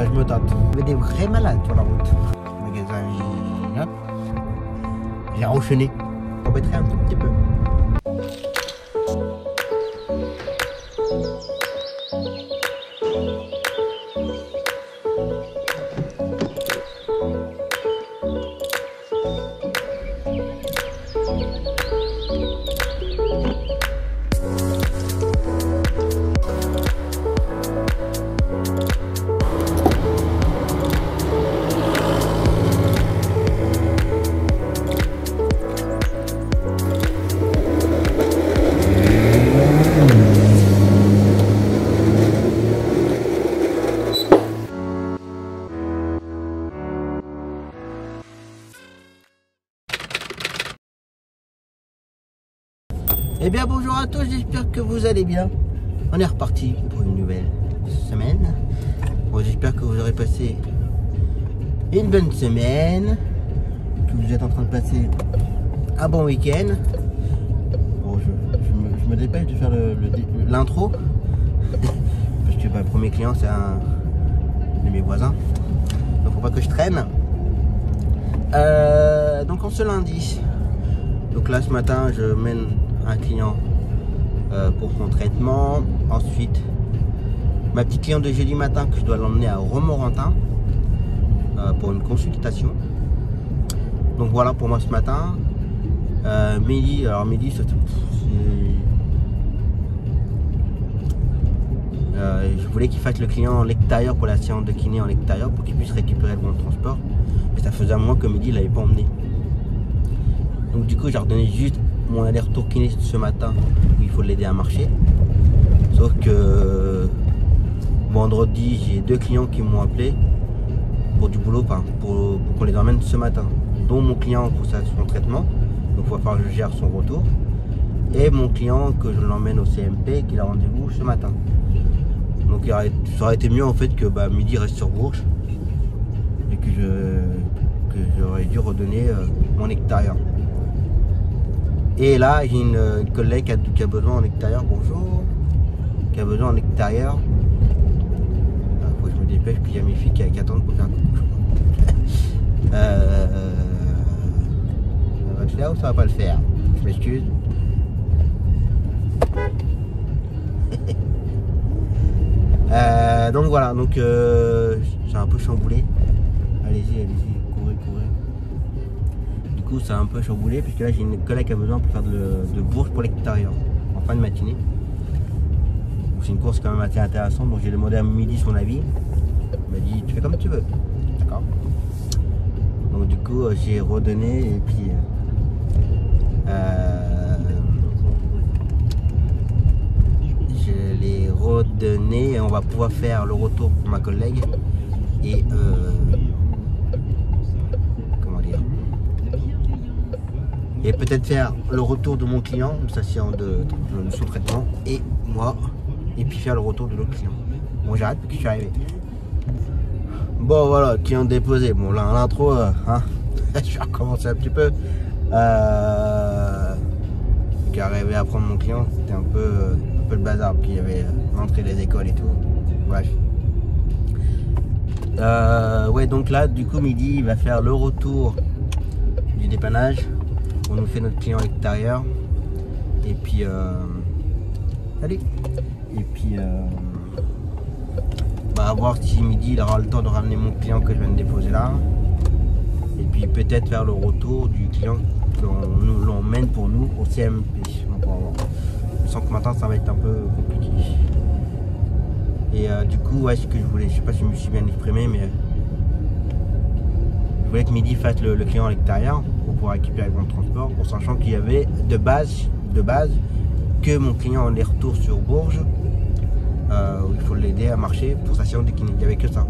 Je me tente. Il y avait des vrais malades sur la route. Le magasin, hop. J'ai enchaîné. On m'embêterait un tout petit peu. Eh bien bonjour à tous, j'espère que vous allez bien. On est reparti pour une nouvelle semaine. Bon, j'espère que vous aurez passé une bonne semaine, que vous êtes en train de passer un bon week-end. Bon, je me dépêche de faire l'intro parce que le premier client c'est un de mes voisins, donc faut pas que je traîne. Donc en ce lundi, donc là ce matin je mène un client pour son traitement. Ensuite ma petite cliente de jeudi matin que je dois l'emmener à Romorantin pour une consultation. Donc voilà pour moi ce matin. Midi, alors midi je voulais qu'il fasse le client en l'extérieur pour la séance de kiné en l'extérieur pour qu'il puisse récupérer le bon transport, mais ça faisait un mois que midi il l'avait pas emmené. Donc du coup j'ai redonné juste mon aller-retour kiné ce matin où il faut l'aider à marcher. Sauf que vendredi j'ai deux clients qui m'ont appelé pour du boulot, pour qu'on les emmène ce matin, dont mon client pour son traitement, donc il va falloir que je gère son retour, et mon client que je l'emmène au CMP qui a rendez-vous ce matin. Donc ça aurait été mieux en fait que midi reste sur Bourges et que j'aurais dû redonner mon extérieur. Et là, j'ai une collègue qui a besoin en extérieur. Bonjour. Qui a besoin en extérieur. Il faut que je me dépêche, puis il y a mes filles qui attendent pour faire un coucou. Ça va le faire ou ça va pas le faire? Je m'excuse. Donc voilà, donc j'ai un peu chamboulé. Allez-y, courez. Du coup, c'est un peu chamboulé puisque là j'ai une collègue qui a besoin pour faire de Bourges pour l'extérieur en fin de matinée. C'est une course quand même assez intéressante, donc j'ai demandé à midi son avis. Il m'a dit tu fais comme tu veux, d'accord. Donc du coup j'ai redonné et puis je l'ai redonné et on va pouvoir faire le retour pour ma collègue et et peut-être faire le retour de mon client, sa séance de sous-traitement, et moi, et puis faire le retour de l'autre client. Bon, j'arrête parce que je suis arrivé. Bon, voilà, client déposé. Bon, là, l'intro, je vais recommencer un petit peu. Qui est arrivé à prendre mon client, c'était un peu le bazar, puis il y avait l'entrée des écoles et tout. Bref. Ouais, donc là, du coup, midi, il va faire le retour du dépannage. On nous fait notre client à l'extérieur et puis allez, et puis à voir si midi il aura le temps de ramener mon client que je viens de déposer là, et puis peut-être faire le retour du client qu'on nous l'emmène pour nous au CMP. Je sens que maintenant ça va être un peu compliqué. Et du coup ouais, ce que je voulais, je sais pas si je me suis bien exprimé, mais je voulais que midi fasse le client à l'extérieur pour pouvoir récupérer le bon transport, en sachant qu'il y avait de base que mon client en est retour sur Bourges où il faut l'aider à marcher pour sa séance de kiné. Il n'y avait que ça.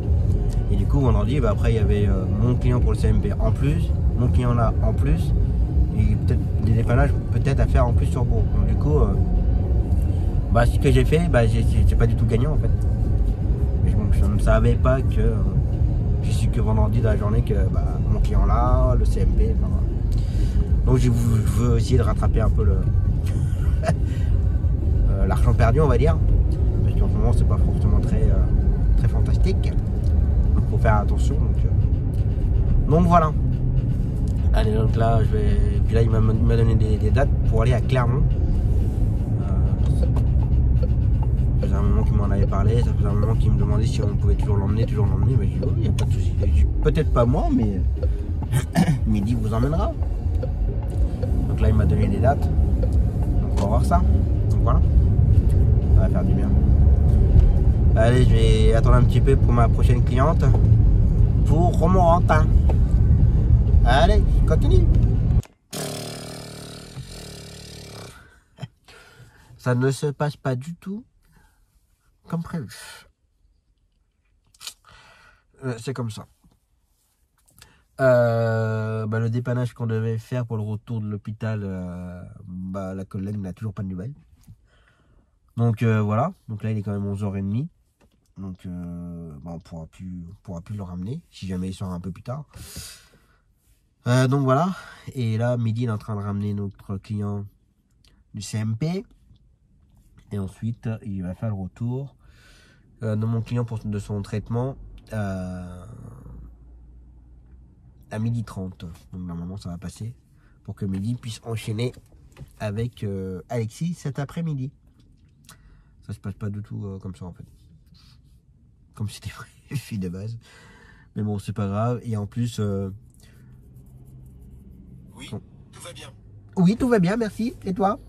Et du coup vendredi après il y avait mon client pour le CMP en plus, mon client là en plus, et peut-être des dépannages peut-être à faire en plus sur Bourges. Donc du coup ce que j'ai fait, c'est pas du tout gagnant en fait. Mais bon, je ne savais pas que j'ai su que vendredi de la journée que mon client là, le CMP, voilà. Donc je veux essayer de rattraper un peu l'argent perdu, on va dire, parce qu'en ce moment faire attention. Donc voilà. Allez, donc là, puis là, il m'a donné des dates pour aller à Clermont. Ça faisait un moment qu'il m'en avait parlé, ça faisait un moment qu'il me demandait si on pouvait toujours l'emmener. Mais je dis, il n'y a pas de souci. Peut-être pas moi, mais Midi vous emmènera. Donc là, il m'a donné des dates. Donc on va voir ça. Donc voilà. Ça va faire du bien. Allez, je vais attendre un petit peu pour ma prochaine cliente. Pour Romorantin. Allez, continue. Ça ne se passe pas du tout comme prévu. C'est comme ça. Le dépannage qu'on devait faire pour le retour de l'hôpital, la collègue n'a toujours pas de nouvelles. Donc voilà. Donc là, il est quand même 11h30. Donc on pourra plus le ramener si jamais il sort un peu plus tard. Donc voilà. Et là, Midi, il est en train de ramener notre client du CMP. Et ensuite, il va faire le retour de mon client de son traitement à 12h30. Donc normalement, ça va passer pour que Midi puisse enchaîner avec Alexis cet après-midi. Ça se passe pas du tout comme ça en fait. Comme c'était prévu de base. Mais bon, c'est pas grave. Et en plus... Oui, tout va bien. Oui, tout va bien, merci. Et toi?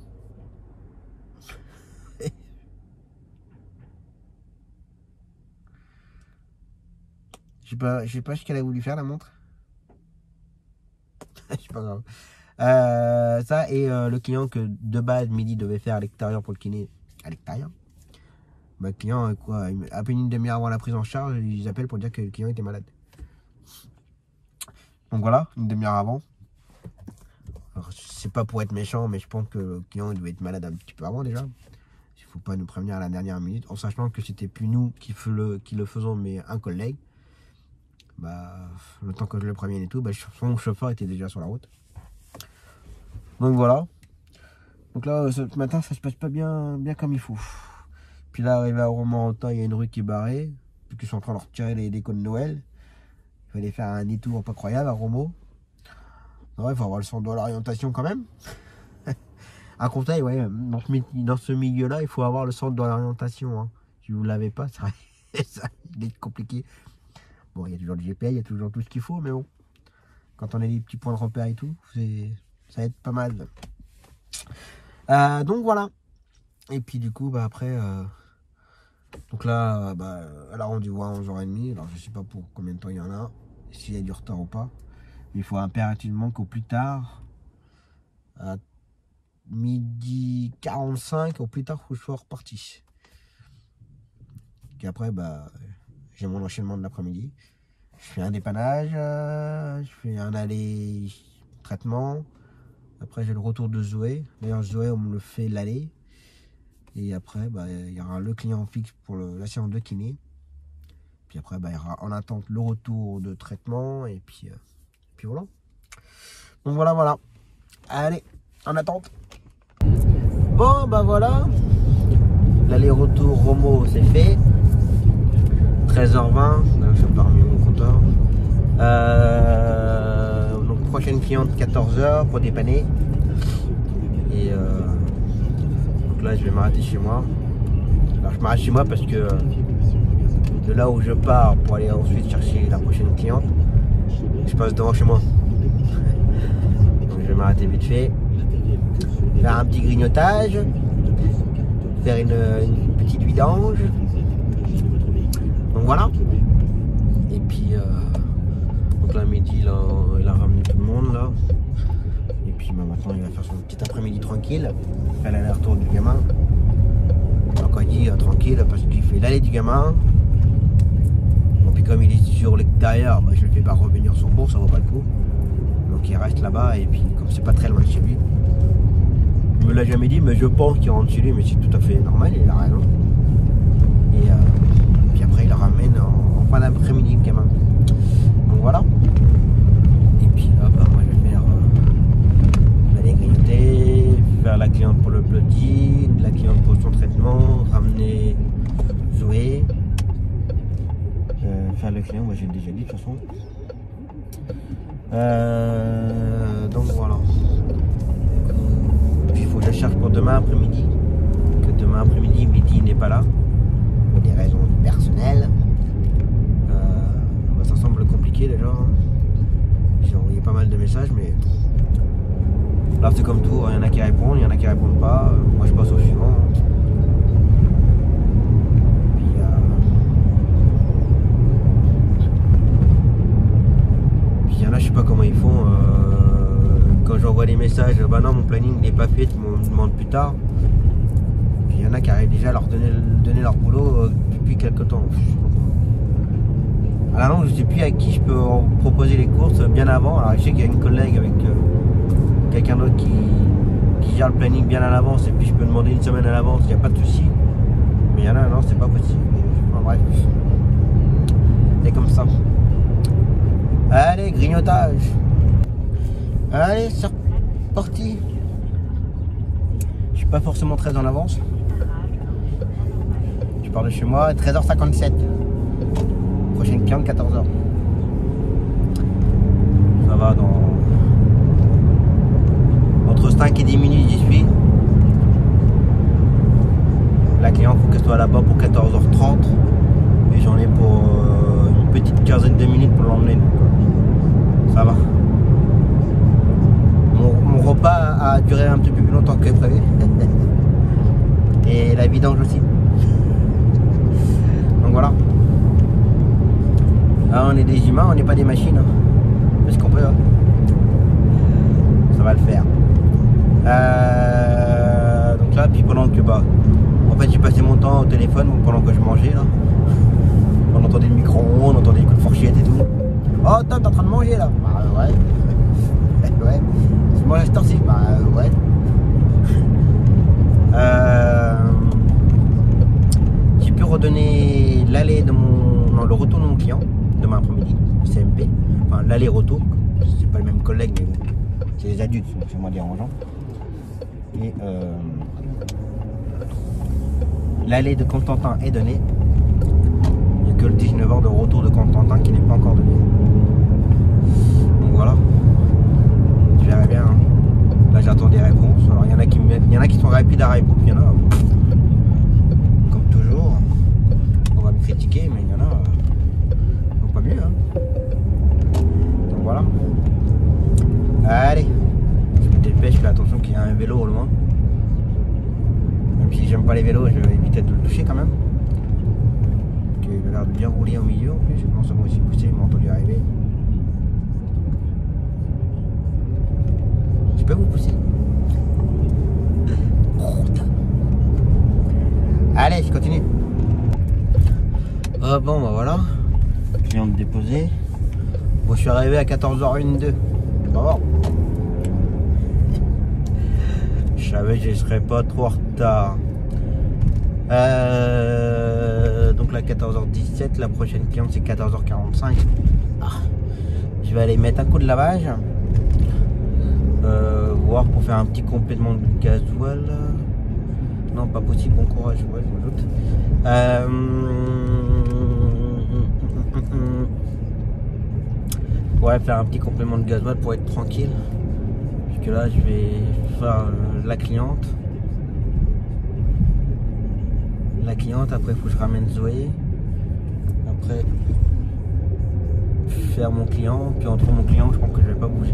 Je sais pas ce qu'elle a voulu faire, la montre. C'est pas grave. Ça et le client que de base Midi devait faire à l'extérieur pour le kiné. À l'extérieur. Le client, à peine une demi-heure avant la prise en charge, ils appellent pour dire que le client était malade. Donc voilà, une demi-heure avant. C'est pas pour être méchant, mais je pense que le client il devait être malade un petit peu avant déjà. Il faut pas nous prévenir à la dernière minute, en sachant que c'était plus nous qui le faisons, mais un collègue. Le temps que je le prévienne et tout, son chauffeur était déjà sur la route. Donc voilà. Donc là, ce matin, ça se passe pas bien comme il faut. Puis là, arrivé à Romorantin, il y a une rue qui est barrée. Puis qu'ils sont en train de leur retirer les décos de Noël. Il fallait faire un détour pas croyable à Romo. Il faut avoir le sens de l'orientation quand même. Un conseil, ouais, dans ce milieu-là, il faut avoir le sens de l'orientation. Hein. Si vous ne l'avez pas, ça il est compliqué. Bon, il y a toujours le GPS, il y a toujours tout ce qu'il faut, mais bon. Quand on a des petits points de repère et tout, ça va être pas mal. Donc voilà. Et puis du coup, après... donc là, elle a rendez-vous à 11h30. Alors je sais pas pour combien de temps il y en a. S'il y a du retard ou pas. Mais il faut impérativement qu'au plus tard, à 12h45, au plus tard, il faut que je sois reparti. Et après, j'ai mon enchaînement de l'après-midi. Je fais un dépannage, je fais un aller traitement. Après, j'ai le retour de Zoé. D'ailleurs, Zoé, on me le fait l'aller. Et après, il y aura le client fixe pour la séance de kiné. Puis après, il y aura en attente le retour de traitement. Et puis voilà. Donc voilà. Allez, en attente. Bon, voilà. L'aller-retour Romo, c'est fait. 13h20. Là, je suis parmi mon compteur. Donc, prochaine cliente, 14h pour dépanner. Et donc là, je vais m'arrêter chez moi. Alors, je m'arrête chez moi parce que de là où je pars pour aller ensuite chercher la prochaine cliente, je passe devant chez moi. Donc, je vais m'arrêter vite fait. Faire un petit grignotage. Faire une petite vidange. Donc voilà. Et puis donc là midi là, il a ramené tout le monde là. Et puis maintenant il va faire son petit après-midi tranquille. Faire l'aller-retour du gamin. Alors quand il dit tranquille parce qu'il fait l'aller du gamin. Et puis comme il est sur l'extérieur, je le fais pas revenir sur Bourg, ça vaut pas le coup. Donc il reste là-bas et puis comme c'est pas très loin de chez lui. Il me l'a jamais dit, mais je pense qu'il rentre chez lui, mais c'est tout à fait normal, il a raison. Et puis après, il le ramène en fin d'après-midi, le gamin. Donc voilà. Et puis là, moi, je vais faire aller grignoter, faire la cliente pour le bloody, la cliente pour son traitement, ramener Zoé, faire le client, moi j'ai déjà dit de toute façon. Donc voilà. Puis il faut que je cherche pour demain après-midi. Que demain après-midi, Mehdi n'est pas là. Pour des raisons personnelles. Ça semble compliqué déjà. J'ai envoyé pas mal de messages, mais là c'est comme tout, il y en a qui répondent, il y en a qui répondent pas. Moi je passe au suivant. Puis il y en a, je sais pas comment ils font. Quand j'envoie des messages, bah non, mon planning n'est pas fait, on me demande plus tard. Puis il y en a qui arrivent déjà à leur donner leur boulot depuis quelques temps. À la longue, je sais plus à qui je peux proposer les courses bien avant. Alors je sais qu'il y a une collègue avec quelqu'un d'autre qui gère le planning bien à l'avance, et puis je peux demander une semaine à l'avance, il n'y a pas de souci. Mais il y en a, non, c'est pas possible. Enfin, bref, c'est comme ça. Allez, grignotage. Allez, c'est reparti. Je suis pas forcément très en avance. Je pars de chez moi, 13h57. Prochaine cliente, 14h. Ça va dans... Entre 5 et 10 minutes, j'y suis. La cliente, il faut qu'elle soit là-bas pour 14h30. Et j'en ai pour une petite quinzaine de minutes pour l'emmener. Ça va. Mon repas a duré un petit peu plus longtemps que prévu. Et la vidange aussi. Donc voilà. Là, on est des humains, on n'est pas des machines. Hein. Parce qu'on peut. Hein. Ça va le faire. Donc là, puis pendant que en fait j'ai passé mon temps au téléphone pendant que je mangeais là. On entendait le micro-ondes, on entendait les coups de fourchette et tout. Oh Tom, t'es en train de manger là? Bah ouais. Ouais. Tu manges à cette heure-ci? Bah ouais. J'ai pu redonner l'aller de le retour de mon client demain après-midi, CMP. Enfin l'aller-retour. C'est pas le même collègue, mais c'est les adultes, c'est moins dérangeant. Et l'aller de Constantin est donné. Il n'y a que le 19h de retour de Constantin qui n'est pas encore donné. Donc voilà. Je verrai bien. Hein. Là j'attends des réponses. Alors il y en a qui sont rapides à répondre, il y en a comme toujours. On va me critiquer, mais il y en a pas mieux. Hein. Donc voilà. Allez. Je me dépêche, fais attention qu'il y a un vélo au loin. Même si j'aime pas les vélos, je vais éviter de le toucher quand même. Il a l'air de bien rouler au milieu en plus. Je commence à moi aussi pousser, ils m'ont entendu arriver. Je peux vous pousser? Allez, je continue. Bon, bah voilà. Je viens de déposer. Bon, je suis arrivé à 14h22. On va voir. Je savais que je ne serais pas trop en retard. Donc là 14h17, la prochaine cliente c'est 14h45. Je vais aller mettre un coup de lavage. Voir pour faire un petit complément de gasoil. Non, pas possible, bon courage, ouais, je me doute. Ouais, faire un petit complément de gasoil pour être tranquille. Parce que là, je vais faire la cliente. Après il faut que je ramène Zoé. Après, faire mon client. Puis entre mon client, je pense que je vais pas bouger.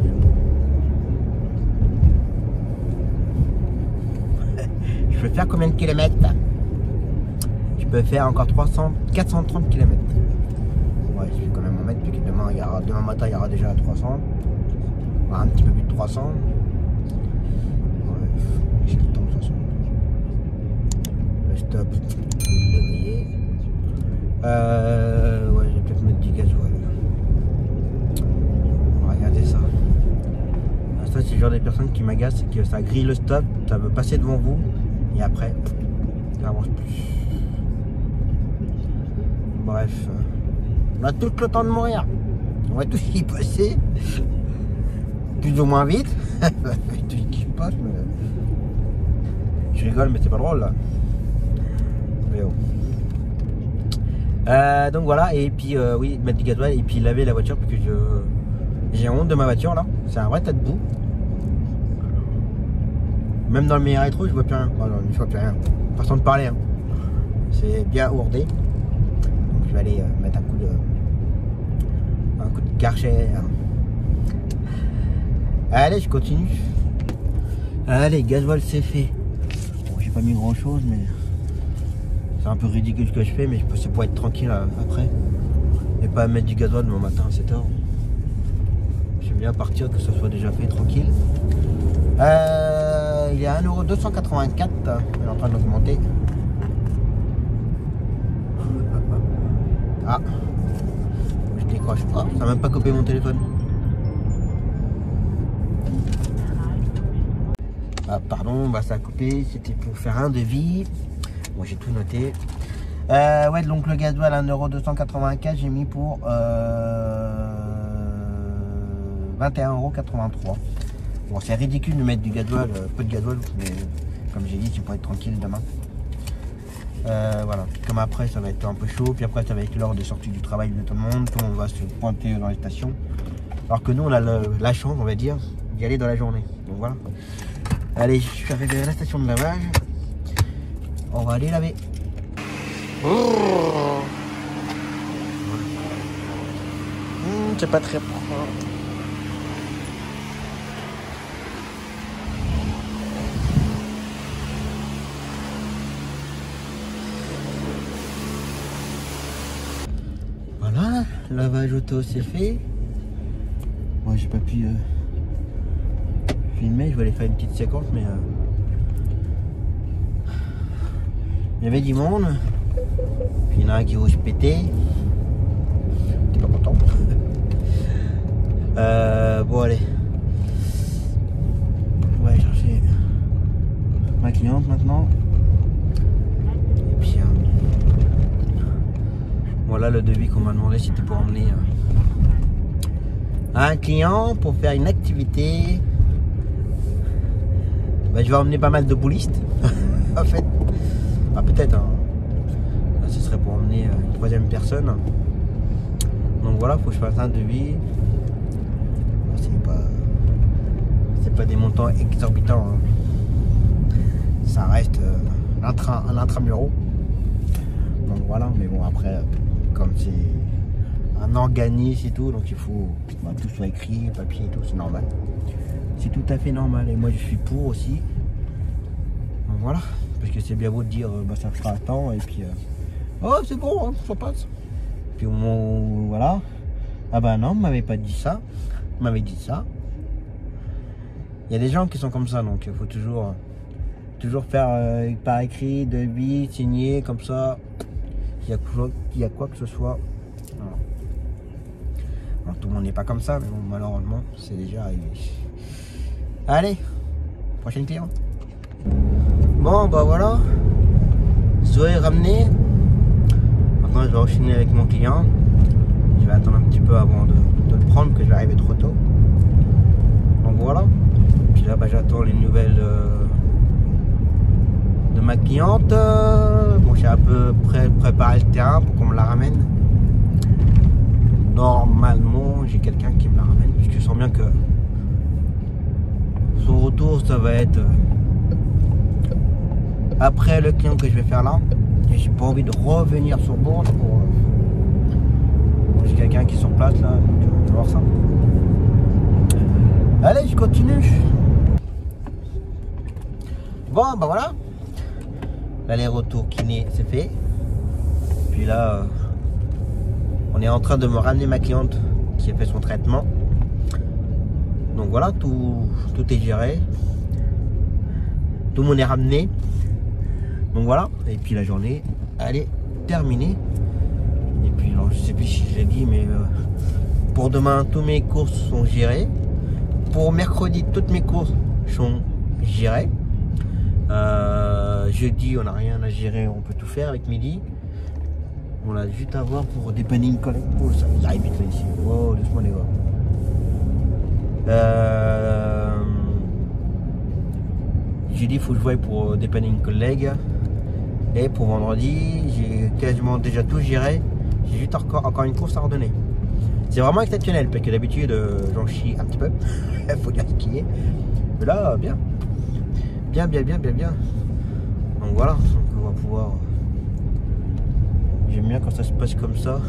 Je peux faire combien de kilomètres? Je peux faire encore 430 km. Ouais, je vais quand même en mettre, puis que demain matin il y aura déjà 300. Enfin, un petit peu plus de 300. Ouais, j'ai le temps de toute façon. Le stop, février. Ouais, je vais peut-être mettre du gasoil. Regardez ça. Ça, c'est le genre des personnes qui m'agacent, c'est que ça grille le stop, ça veut passer devant vous. Et après, ça avance plus. Bref, on a tout le temps de mourir. On va tous y passer. Plus ou moins vite. Tout qui passe, mais... Je rigole, mais c'est pas drôle là. Mais oh. Donc voilà, et puis oui, mettre du gasoil et puis laver la voiture parce que j'ai honte de ma voiture là. C'est un vrai tas de boue. Même dans le meilleur rétro, je vois plus rien. Voilà, je vois plus rien. Façon de parler. Hein. C'est bien ourdé. Donc je vais aller mettre un coup de Karcher. Allez, je continue. Allez, gasoil c'est fait. Bon, j'ai pas mis grand chose, mais c'est un peu ridicule ce que je fais, mais c'est pour être tranquille après. Et pas mettre du gasoil demain matin à 7h. J'aime bien partir, que ce soit déjà fait tranquille. Il est à 1,284 €. Il est en train d'augmenter. Ah, je décroche pas. Ça n'a même pas coupé mon téléphone. Ah, pardon, bah ça a coupé. C'était pour faire un devis. Bon, j'ai tout noté. Ouais, donc le gasoil à 1,284 €, j'ai mis pour 21,83 €. Bon, c'est ridicule de mettre du gasoil, peu de gasoil, mais comme j'ai dit, tu peux être tranquille demain. Voilà, comme après ça va être un peu chaud, puis après ça va être l'heure de sortie du travail de tout le monde va se pointer dans les stations. Alors que nous on a la chance, on va dire, d'y aller dans la journée. Donc voilà. Allez, je suis arrivé à la station de lavage. On va aller laver. C'est pas très propre. Voilà, lavage auto c'est fait. Moi j'ai pas pu filmer, je vais aller faire une petite séquence, mais il y avait du monde. Puis il y en a un qui ose péter. T'es pas content. Bon allez. On va aller chercher ma cliente maintenant. Et puis voilà le devis qu'on m'a demandé, c'était pour emmener un client pour faire une activité. Bah, je vais emmener pas mal de boulistes en fait. Ah, peut-être hein. Là ce serait pour emmener une troisième personne. Donc voilà, faut que je fasse un devis. C'est pas des montants exorbitants hein. Ça reste un intramuros. Donc voilà, mais bon après comme c'est un organisme et tout, donc il faut que tout soit écrit, papier et tout, c'est normal. C'est tout à fait normal et moi je suis pour aussi. Donc voilà, parce que c'est bien beau de dire bah, ça fera temps et puis oh c'est bon, hein, ça passe. Puis au moment où voilà, ah bah non, vous m'avez pas dit ça, vous m'avez dit ça. Il y a des gens qui sont comme ça, donc il faut toujours faire par écrit, devis, signer comme ça. Il y a quoi que ce soit. Alors, tout le monde n'est pas comme ça, mais bon, malheureusement, c'est déjà arrivé. Allez, prochaine client. Bon, bah voilà. Zoé est ramené. Maintenant, je vais enchaîner avec mon client. Je vais attendre un petit peu avant de le prendre, que je vais arriver trop tôt. Donc voilà. Puis là, bah, j'attends les nouvelles de ma cliente. Bon, j'ai à peu près préparé le terrain pour qu'on me la ramène. Normalement, j'ai quelqu'un qui me la ramène, puisque je sens bien que son retour, ça va être après le client que je vais faire là. Et j'ai pas envie de revenir sur Bourges pour j'ai quelqu'un qui est sur place là, donc on va voir ça. Allez, je continue. Bon, bah voilà. L'aller-retour kiné, c'est fait. Puis là, on est en train de me ramener ma cliente qui a fait son traitement. Donc voilà, tout est géré. Tout le monde est ramené. Donc voilà, et puis la journée, elle est terminée. Et puis, alors, je sais plus si je l'ai dit, mais pour demain, toutes mes courses sont gérées. Pour mercredi, toutes mes courses sont gérées. Jeudi, on n'a rien à gérer, on peut tout faire avec midi. On a juste à voir pour des paniques collègues. Oh, ça arrive vite là ici. Oh, doucement les gars. Jeudi, il faut que je voie pour des paniques collègues. Et pour vendredi, j'ai quasiment déjà tout géré. J'ai juste encore une course à redonner. C'est vraiment exceptionnel parce que d'habitude j'en chie un petit peu. Il faut dire ce qui est. Mais là, bien. Bien. Donc voilà, donc on va pouvoir. J'aime bien quand ça se passe comme ça.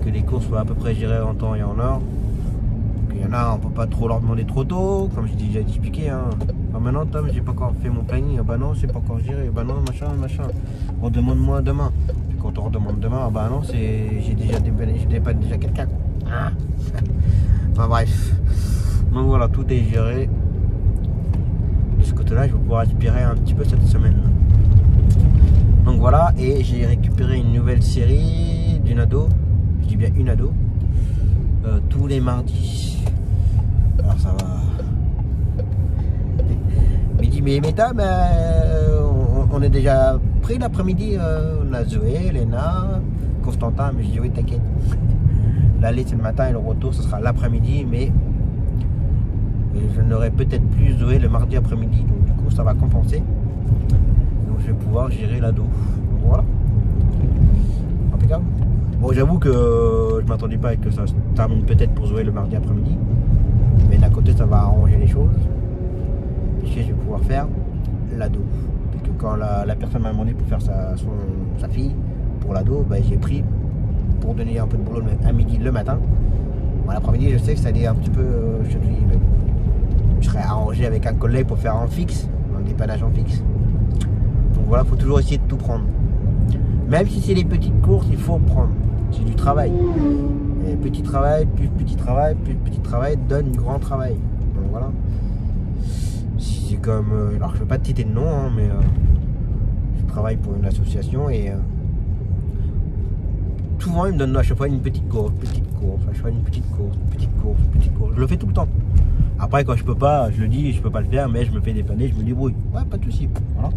Que les courses soient à peu près gérées en temps et en heure. Il y en a, on peut pas trop leur demander trop tôt, comme je t'ai déjà expliqué. Hein. Ah, maintenant, Tom, j'ai pas encore fait mon planning. Ah bah non, c'est pas encore géré. Bah non, machin. Redemande-moi demain. Puis quand on redemande demain, ah bah non, j'ai déjà dépanné déjà quelqu'un. Ah. Enfin bref. Donc voilà, tout est géré. De ce côté-là, je vais pouvoir aspirer un petit peu cette semaine. Donc voilà, et j'ai récupéré une nouvelle série d'une ado. Je dis bien une ado. Tous les mardis. Alors ça va. Il dit mais Tom, on est déjà pris l'après-midi. On a Zoé, Léna, Constantin. Mais je dis oui, t'inquiète. L'aller c'est le matin et le retour ce sera l'après-midi. Mais je n'aurai peut-être plus Zoé le mardi après-midi. Donc du coup ça va compenser. Donc je vais pouvoir gérer l'ado. Donc voilà. Impeccable. Bon, j'avoue que je m'attendais pas que ça se termine peut-être pour Zoé le mardi après-midi. Mais d'un côté, ça va arranger les choses. Puisque je vais pouvoir faire l'ado. Parce que quand la personne m'a demandé pour faire sa fille, pour l'ado, bah, j'ai pris pour donner un peu de boulot à midi le matin. Bon, l'après-midi, je sais que ça allait un petit peu mais je serais arrangé avec un collègue pour faire en fixe, un dépannage en fixe. Donc voilà, il faut toujours essayer de tout prendre. Même si c'est des petites courses, il faut prendre. C'est du travail. Et petit travail, plus petit travail, plus petit travail donne du grand travail. Donc voilà. C'est comme. Alors je ne veux pas te citer de nom, hein, mais je travaille pour une association et souvent ils me donnent à chaque fois une petite course, à chaque fois une petite course. Je le fais tout le temps. Après quand je peux pas, je le dis, je peux pas le faire, mais je me fais dépanner, je me débrouille. Ouais, pas de souci. Voilà.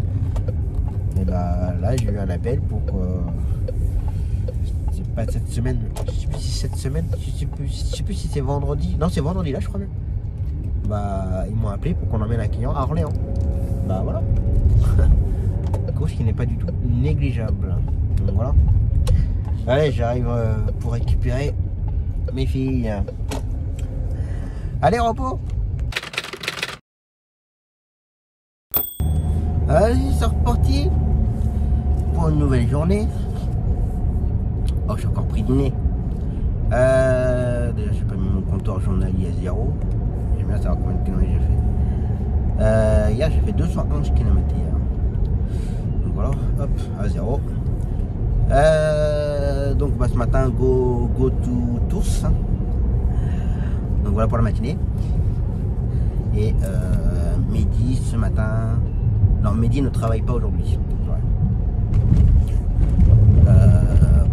Et bah là j'ai eu un appel pour c'est pas cette semaine, je sais plus si cette semaine, je sais plus si c'est vendredi. Non, c'est vendredi là je crois même. Bah ils m'ont appelé pour qu'on emmène un client à Orléans. Bah voilà. Course qui n'est pas du tout négligeable. Donc voilà. Allez, j'arrive pour récupérer mes filles. Allez, repos. Allez, c'est reparti pour une nouvelle journée. Oh, j'ai encore pris du nez. Déjà, j'ai pas mis mon compteur journalier à 0. J'aime bien savoir combien de kilomètres j'ai fait. Hier, j'ai fait 211 km hier. Donc voilà, hop, à 0. Donc bah, ce matin, go to tous. Donc voilà pour la matinée. Et midi ce matin. Non, Mehdi ne travaille pas aujourd'hui.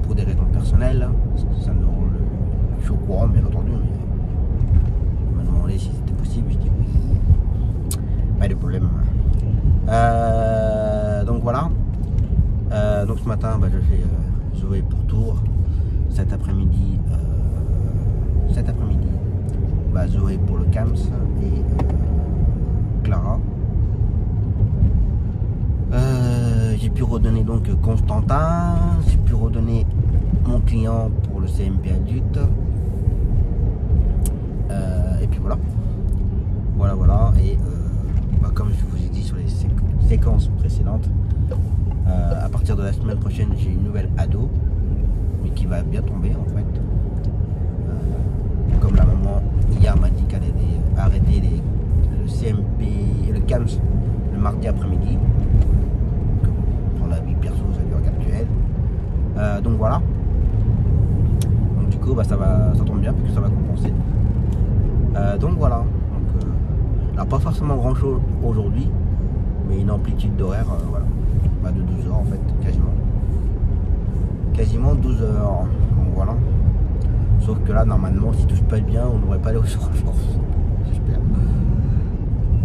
Pour des raisons personnelles. Ça je suis au courant, bien entendu. Mais il m'a demandé si c'était possible. Je dis oui. Pas de problème. Donc voilà. Donc ce matin, bah, je fais Zoé pour Tours. Cet après-midi, bah, Zoé pour le CAMS et Clara. J'ai pu redonner donc Constantin, j'ai pu redonner mon client pour le CMP adulte. Et puis voilà. Voilà. Et bah, comme je vous ai dit sur les séquences précédentes, à partir de la semaine prochaine, j'ai une nouvelle ado, mais qui va bien tomber en fait. Comme la maman hier m'a dit qu'elle allait arrêter le CMP et le CAMS le mardi après-midi. Pour la vie perso, ça dure actuelle. Donc voilà. Donc du coup, bah, ça tombe bien parce que ça va compenser. Donc voilà. Donc, alors pas forcément grand chose aujourd'hui, mais une amplitude d'horaire, voilà. Bah, de 12 heures en fait, quasiment 12 heures. Donc voilà. Sauf que là, normalement, si tout se passe bien, on ne devrait pas aller aux urgences. J'espère.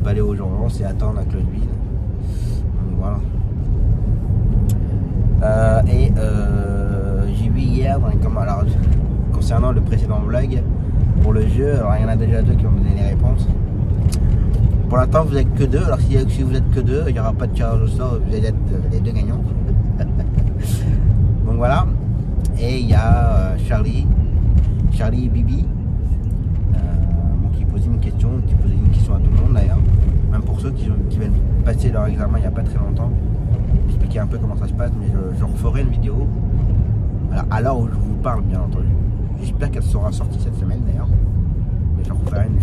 Pas aller aux urgences et attendre à Claudeville. Donc voilà. J'ai vu hier, alors, concernant le précédent vlog, pour le jeu, alors il y en a déjà deux qui ont donné les réponses. Pour l'instant, vous n'êtes que deux. Alors si vous êtes que deux, il n'y aura pas de tirage au sort, vous allez être les deux gagnants. Donc voilà. et il y a Charlie et Bibi qui posait une question, à tout le monde d'ailleurs, même pour ceux qui viennent passer leur examen il n'y a pas très longtemps. Expliquer un peu comment ça se passe, mais je referai une vidéo à l'heure où je vous parle, bien entendu. J'espère qu'elle sera sortie cette semaine d'ailleurs, mais je referai une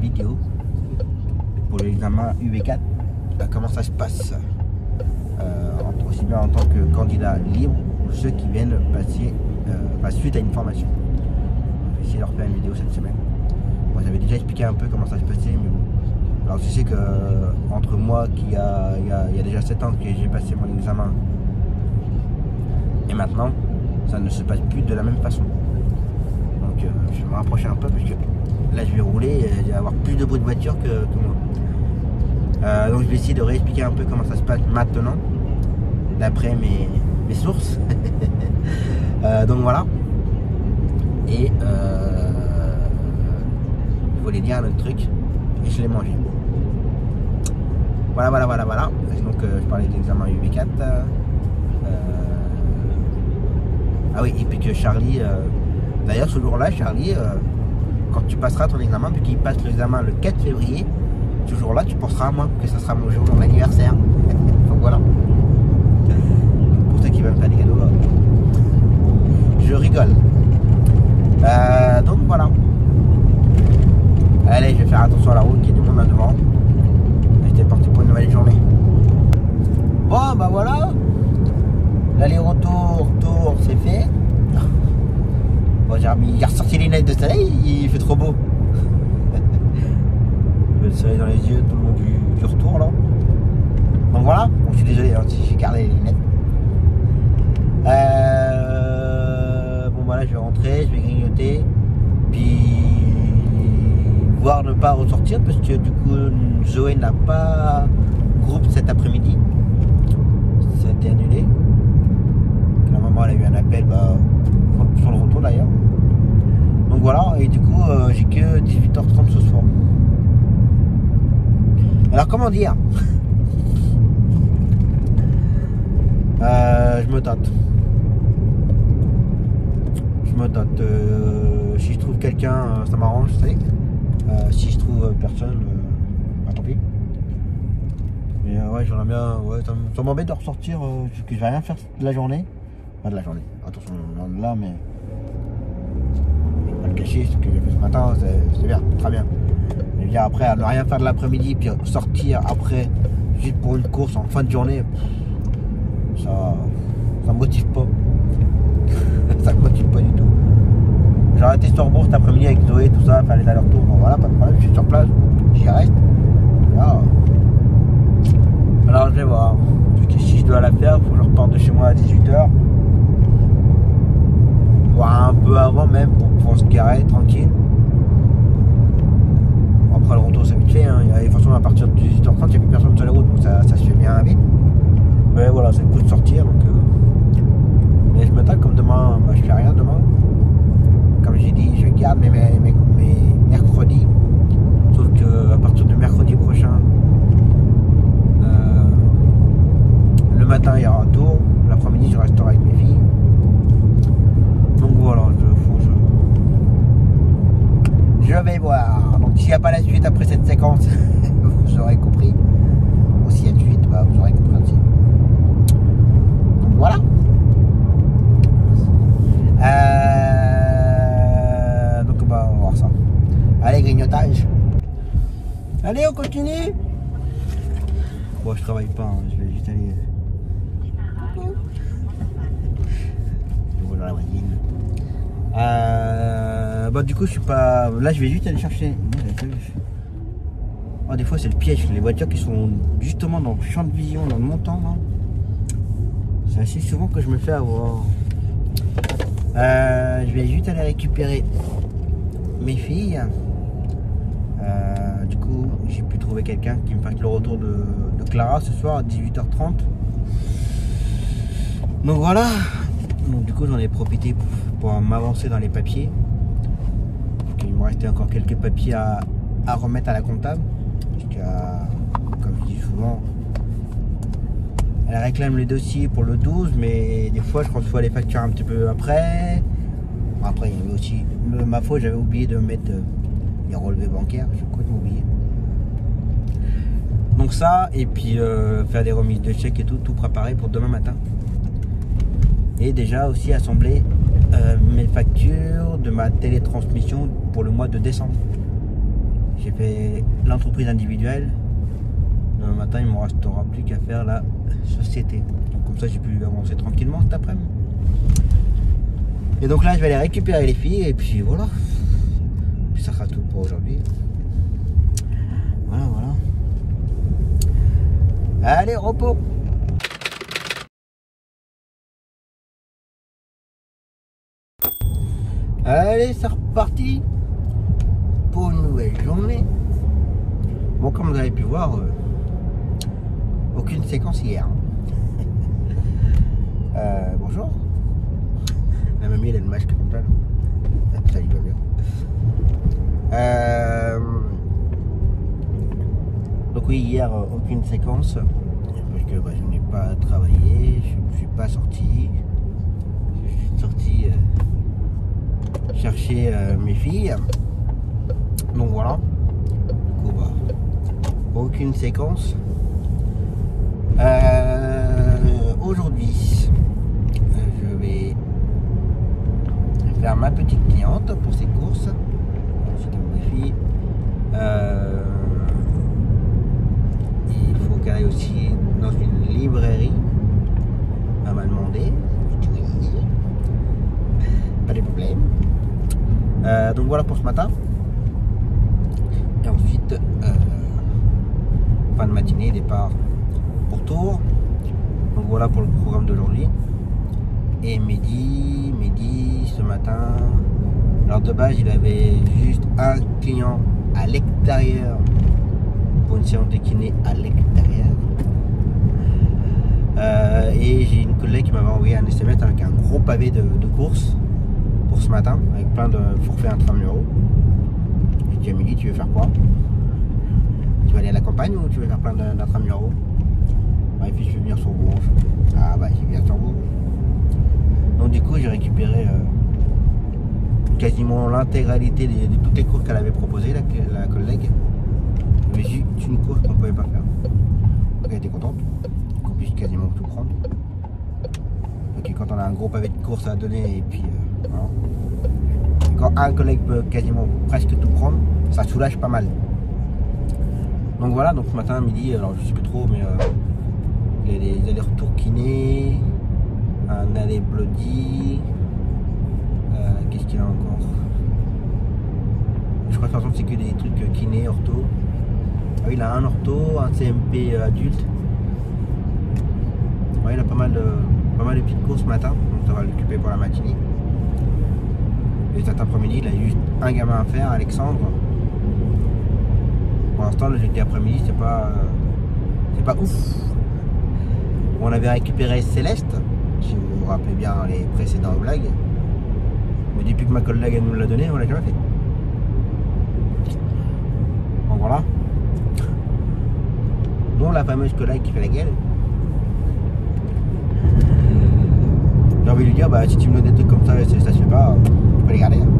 vidéo pour l'examen UV4, comment ça se passe, aussi bien en tant que candidat libre ou ceux qui viennent passer suite à une formation. Je vais essayer de refaire une vidéo cette semaine. Moi j'avais déjà expliqué un peu comment ça se passait, mais bon. Alors je sais que entre moi qui il y a déjà 7 ans que j'ai passé mon examen et maintenant, ça ne se passe plus de la même façon. Donc je vais me rapprocher un peu parce que là je vais rouler et il va y avoir plus de bruit de voiture que moi. Donc je vais essayer de réexpliquer un peu comment ça se passe maintenant, d'après mes sources. Donc voilà. Et je voulais dire un autre truc et je l'ai mangé. Voilà. Donc je parlais de l'examen UV4. Ah oui, et puis que Charlie, d'ailleurs ce jour-là, Charlie, quand tu passeras ton examen, puis qu'il passe l'examen le 4 février, ce jour-là, tu penseras à moi, que ça sera mon jour d'anniversaire. Donc voilà. Pour ceux qui veulent faire des cadeaux, je rigole. Donc voilà. Allez, je vais faire attention à la route, qu'il y a du monde là devant. J'étais parti pour une nouvelle journée. Bon, bah voilà. L'aller-retour, c'est fait. Bon, j'ai ressorti les lunettes de soleil, il fait trop beau. Le soleil dans les yeux tout le long du retour là. Donc voilà, bon, je suis désolé hein, si j'ai gardé les lunettes. Bon voilà, je vais rentrer, je vais grignoter. Puis voire ne pas ressortir parce que du coup Zoé n'a pas groupe cet après-midi. Ça a été annulé. La maman elle a eu un appel sur le retour d'ailleurs. Donc voilà, et du coup j'ai que 18h30 ce soir. Alors comment dire, je me tâte. Si je trouve quelqu'un, ça m'arrange, tu sais. Si je trouve personne, tant pis. Mais ouais, j'aimerais bien. Ouais, ça m'embête de ressortir, que je vais rien faire de la journée. Pas de la journée, attention, loin de là, mais. Je vais pas le cacher, ce que j'ai fait ce matin, c'est bien, très bien. Mais bien après, à ne rien faire de l'après-midi, puis sortir après, juste pour une course en fin de journée, ça me motive pas. Ça me motive pas du tout. J'ai arrêté sur Bourg cet après-midi avec Zoé, tout ça, faire les allers-retours. Bon voilà, pas de problème, je suis sur place, j'y reste. Voilà. Alors je vais voir. Parce que si je dois la faire, il faut que je reparte de chez moi à 18h. Voire un peu avant même pour pouvoir se garer tranquille. Après le retour c'est vite fait, hein. De toute façon à partir de 18h30 il n'y a plus personne sur les routes, donc ça se fait bien vite. Mais voilà, c'est le coup de sortir. Donc, mais je me tape comme demain, je fais rien demain. Comme j'ai dit, je garde mes mercredis. Sauf que à partir de mercredi prochain, le matin il y aura un tour, l'après-midi je resterai avec mes filles. Donc voilà, je vais voir. Donc s'il n'y a pas la suite après cette séquence, vous aurez compris. Ou s'il y a une suite, vous aurez compris aussi. Donc voilà. Donc on va voir ça. Allez, grignotage. Allez, on continue. Bon, je travaille pas, hein. Je vais juste aller. Je vois dans la voisine. Du coup, je suis pas. Là, je vais juste aller chercher. Oh, des fois, c'est le piège. Les voitures qui sont justement dans le champ de vision, dans le montant. C'est assez souvent que je me fais avoir. Je vais juste aller récupérer mes filles. Du coup, j'ai pu trouver quelqu'un qui me fasse le retour de Clara ce soir à 18h30. Donc voilà. Donc du coup, j'en ai profité pour m'avancer dans les papiers. Il me restait encore quelques papiers à remettre à la comptable. Parce que, comme je dis souvent, Elle réclame les dossiers pour le 12, mais des fois je reçois les factures un petit peu après. Après, il y avait aussi ma faute, j'avais oublié de mettre les relevés bancaires, j'ai complètement oublié. Donc ça, et puis faire des remises de chèques et tout préparé pour demain matin. Et déjà aussi assembler mes factures de ma télétransmission pour le mois de décembre. J'ai fait l'entreprise individuelle. Demain matin, il ne me restera plus qu'à faire la société. Donc comme ça, j'ai pu avancer tranquillement cet après-midi. Et donc là, je vais aller récupérer les filles et puis voilà. Puis ça sera tout pour aujourd'hui. Voilà, voilà. Allez, repos. Allez, c'est reparti pour une nouvelle journée. Bon, comme vous avez pu voir, aucune séquence hier. Bonjour. La mamie, elle a le masque comme ça. Ça lui va bien. Donc oui, hier, aucune séquence. Parce que je n'ai pas travaillé, je ne suis pas sorti. Je suis sorti chercher mes filles. Donc voilà. Du coup, aucune séquence. Aujourd'hui, je vais faire ma petite cliente pour ses courses. C'est mes filles. Il faut qu'elle aille aussi dans une librairie. Elle m'a demandé. Pas de problème. Donc voilà pour ce matin. Et ensuite, fin de matinée, départ pour Tours. Donc voilà pour le programme d'aujourd'hui. Et midi, ce matin. Alors de base, il avait juste un client à l'extérieur pour une séance de kiné à l'extérieur. Et j'ai une collègue qui m'avait envoyé un SMS avec un gros pavé de courses pour ce matin, avec plein de forfaits intramuraux. Et tu me dit, tu veux faire quoi? Tu vas aller à la campagne ou tu veux faire plein d'intramuraux? Et puis je vais venir sur Bourges. Ah bah je viens sur Bourges. Donc du coup j'ai récupéré quasiment l'intégralité de toutes les courses qu'elle avait proposées, la collègue. Mais juste une course qu'on ne pouvait pas faire. Donc elle était contente qu'on puisse quasiment tout prendre. Donc quand on a un gros pavé de course à donner et puis voilà. Et quand un collègue peut quasiment presque tout prendre, ça soulage pas mal. Donc voilà, donc ce matin à midi, alors je sais plus trop, mais il y a des allers-retours kiné, un aller bloody, qu'est-ce qu'il a encore? Je crois que de toute façon c'est que des trucs kiné, ortho. Ah oui, il a un ortho, un CMP adulte. Ouais, il a pas mal de petites courses ce matin, donc ça va l'occuper pour la matinée. Et cet après-midi, il a juste un gamin à faire, Alexandre. Pour l'instant, le jeudi après-midi, c'est pas ouf. On avait récupéré Céleste, si vous vous rappelez bien les précédentes blagues. Mais depuis que ma collègue nous l'a donné, on l'a jamais fait. Donc voilà. Dont la fameuse collègue qui fait la gueule. J'ai envie de lui dire, bah si tu me donnes des trucs comme ça, ça se fait pas, tu peux les garder. Donc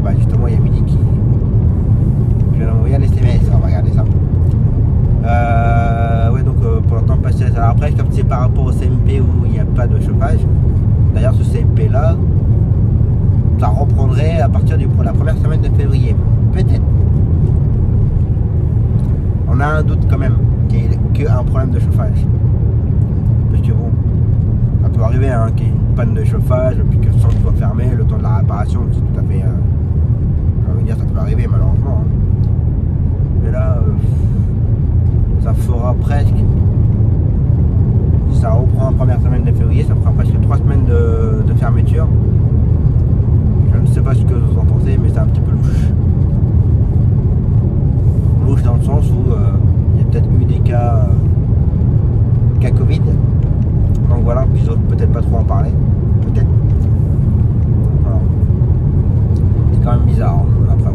bah justement, il y a midi qui vient d'envoyer un SMS, on va regarder ça. Ouais, donc pour l'instant, passer à ça. Alors après, comme c'est par rapport au CMP où il n'y a pas de chauffage, d'ailleurs ce CMP là, ça reprendrait à partir de la première semaine de février. Peut-être. On a un doute quand même qu'il y ait qu'un problème de chauffage. Parce que bon, ça peut arriver qu'il y ait une panne de chauffage, puis que le centre soit fermé, le temps de la réparation, c'est tout à fait. Je veux dire, ça peut arriver malheureusement. Mais là, ça fera presque. Si ça reprend en première semaine de février, ça fera presque 3 semaines de fermeture. Je ne sais pas ce que vous en pensez, mais c'est un petit peu louche. Louche dans le sens où il y a peut-être eu des cas Covid. Donc voilà, ils osent peut-être pas trop en parler. Peut-être. Voilà. C'est quand même bizarre, hein, après.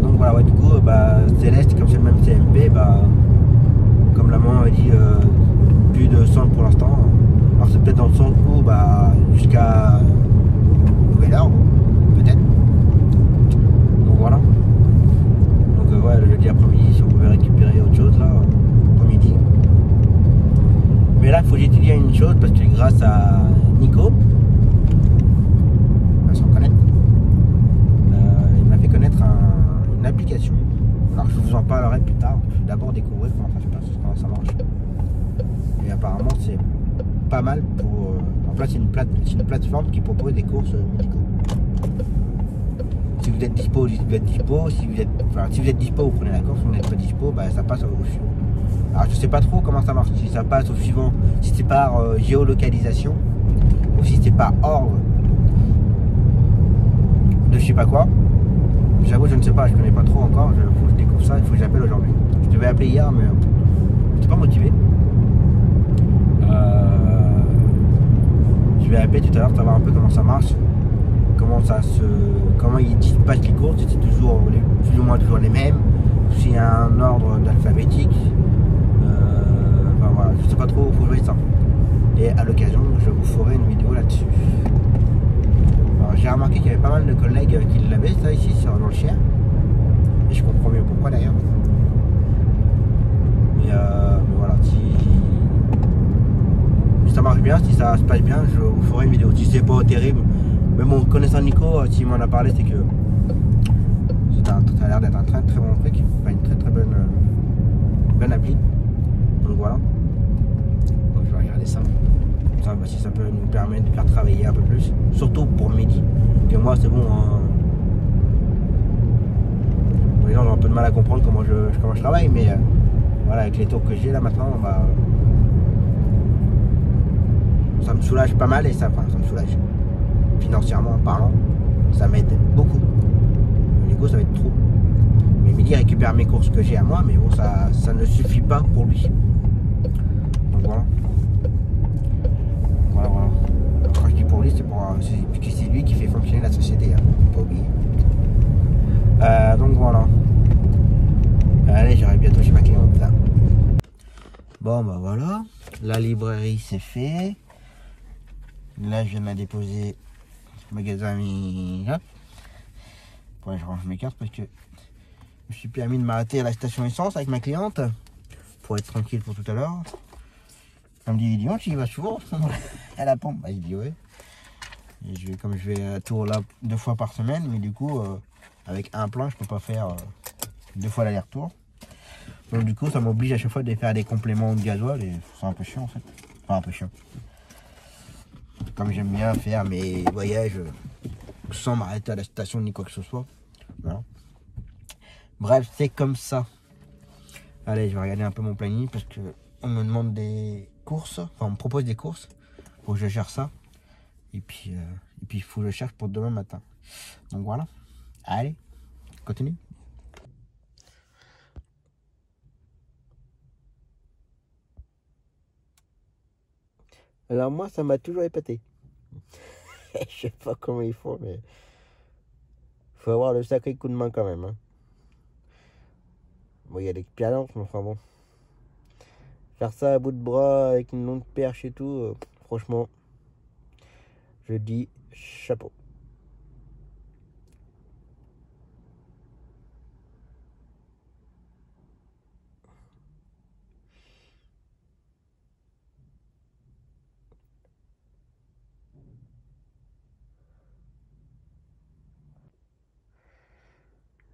Donc voilà, ouais, du coup, Céleste, comme c'est le même CMP, là, il faut que j'étudie une chose parce que grâce à Nico, sans connaître, il m'a fait connaître une application. Alors je vous en parlerai plus tard. Je vais d'abord découvrir comment ça se passe, comment ça marche. Et apparemment c'est pas mal pour. En fait c'est une plateforme qui propose des courses médicaux. Si vous êtes dispo, vous êtes dispo. Si vous êtes dispo, vous prenez la course. Si vous n'êtes pas dispo, bah, ça passe au suivant. Alors je sais pas trop comment ça marche. Si ça passe au suivant, si c'est par géolocalisation ou si c'est par ordre de je sais pas quoi. J'avoue, je ne sais pas, je connais pas trop encore. Il faut que je découvre ça, il faut que j'appelle aujourd'hui. Je devais appeler hier, mais je n'étais pas motivé. Je vais appeler tout à l'heure, savoir un peu comment ça marche, comment ils dispatchent les courses, si c'est toujours plus ou moins toujours les mêmes, s'il y a un ordre alphabétique. Enfin voilà, je sais pas trop, il faut jouer ça. Et à l'occasion, je vous ferai une vidéo là-dessus. J'ai remarqué qu'il y avait pas mal de collègues qui l'avaient ça ici dans le Cher. Et je comprends mieux pourquoi d'ailleurs. Mais voilà, si ça marche bien, si ça se passe bien, je vous ferai une vidéo. Si c'est pas terrible, mais bon, connaissant Nico, s'il m'en a parlé, c'est que ça a l'air d'être un très très bon truc, enfin, une très très bonne appli. Donc voilà. Donc, je vais regarder ça. Ça, bah, si ça peut nous permettre de faire travailler un peu plus, surtout pour midi. Que moi c'est bon. Hein. Les gens ont un peu de mal à comprendre comment je travaille, mais voilà, avec les tours que j'ai là maintenant, bah, ça me soulage pas mal et ça me soulage. Financièrement parlant, ça m'aide beaucoup. Du coup, ça va être trop. Mais midi récupère mes courses que j'ai à moi, mais bon, ça ne suffit pas pour lui. Donc voilà. Voilà. Quand je dis pour lui, c'est lui qui fait fonctionner la société, hein, faut pas oublier. Donc voilà. Allez, j'arrive bientôt chez ma cliente là. Bon bah voilà, la librairie c'est fait. Là je viens de la déposer au magasin Hop. Pour je range mes cartes parce que je me suis permis de m'arrêter à la station essence avec ma cliente pour être tranquille pour tout à l'heure. Elle me dit, dis donc, tu y vas souvent à la pompe. Bah, je dis ouais. Et comme je vais à Tours là 2 fois par semaine, mais du coup, avec un plein, je peux pas faire 2 fois l'aller-retour. Donc du coup, ça m'oblige à chaque fois de faire des compléments de gasoil et c'est un peu chiant en fait. Enfin, un peu chiant. Comme j'aime bien faire mes voyages sans m'arrêter à la station ni quoi que ce soit. Voilà. Bref, c'est comme ça. Allez, je vais regarder un peu mon planning parce que on me demande des courses, enfin on me propose des courses, faut que je gère ça. Et puis il faut que je cherche pour demain matin. Donc voilà. Allez, continue. Alors moi ça m'a toujours épaté. Je sais pas comment ils font, mais faut avoir le sacré coup de main quand même. Hein. Bon, il y a l'expérience, mais enfin bon. Faire ça à bout de bras avec une longue perche et tout, franchement, je dis chapeau.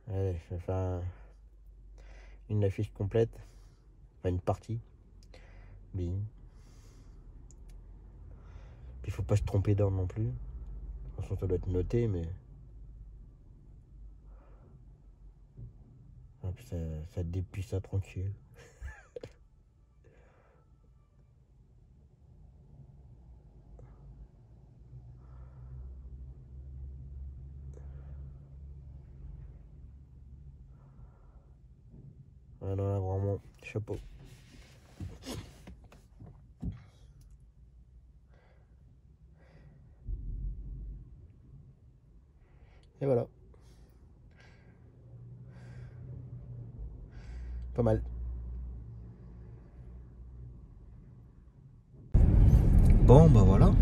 Allez, je vais faire une affiche complète, enfin une partie. Bing. Puis il faut pas se tromper d'ordre non plus. De toute façon, ça doit être noté, mais ça déplie ça tranquille. Ah non, là vraiment, chapeau. Et voilà. Pas mal. Bon, bah voilà.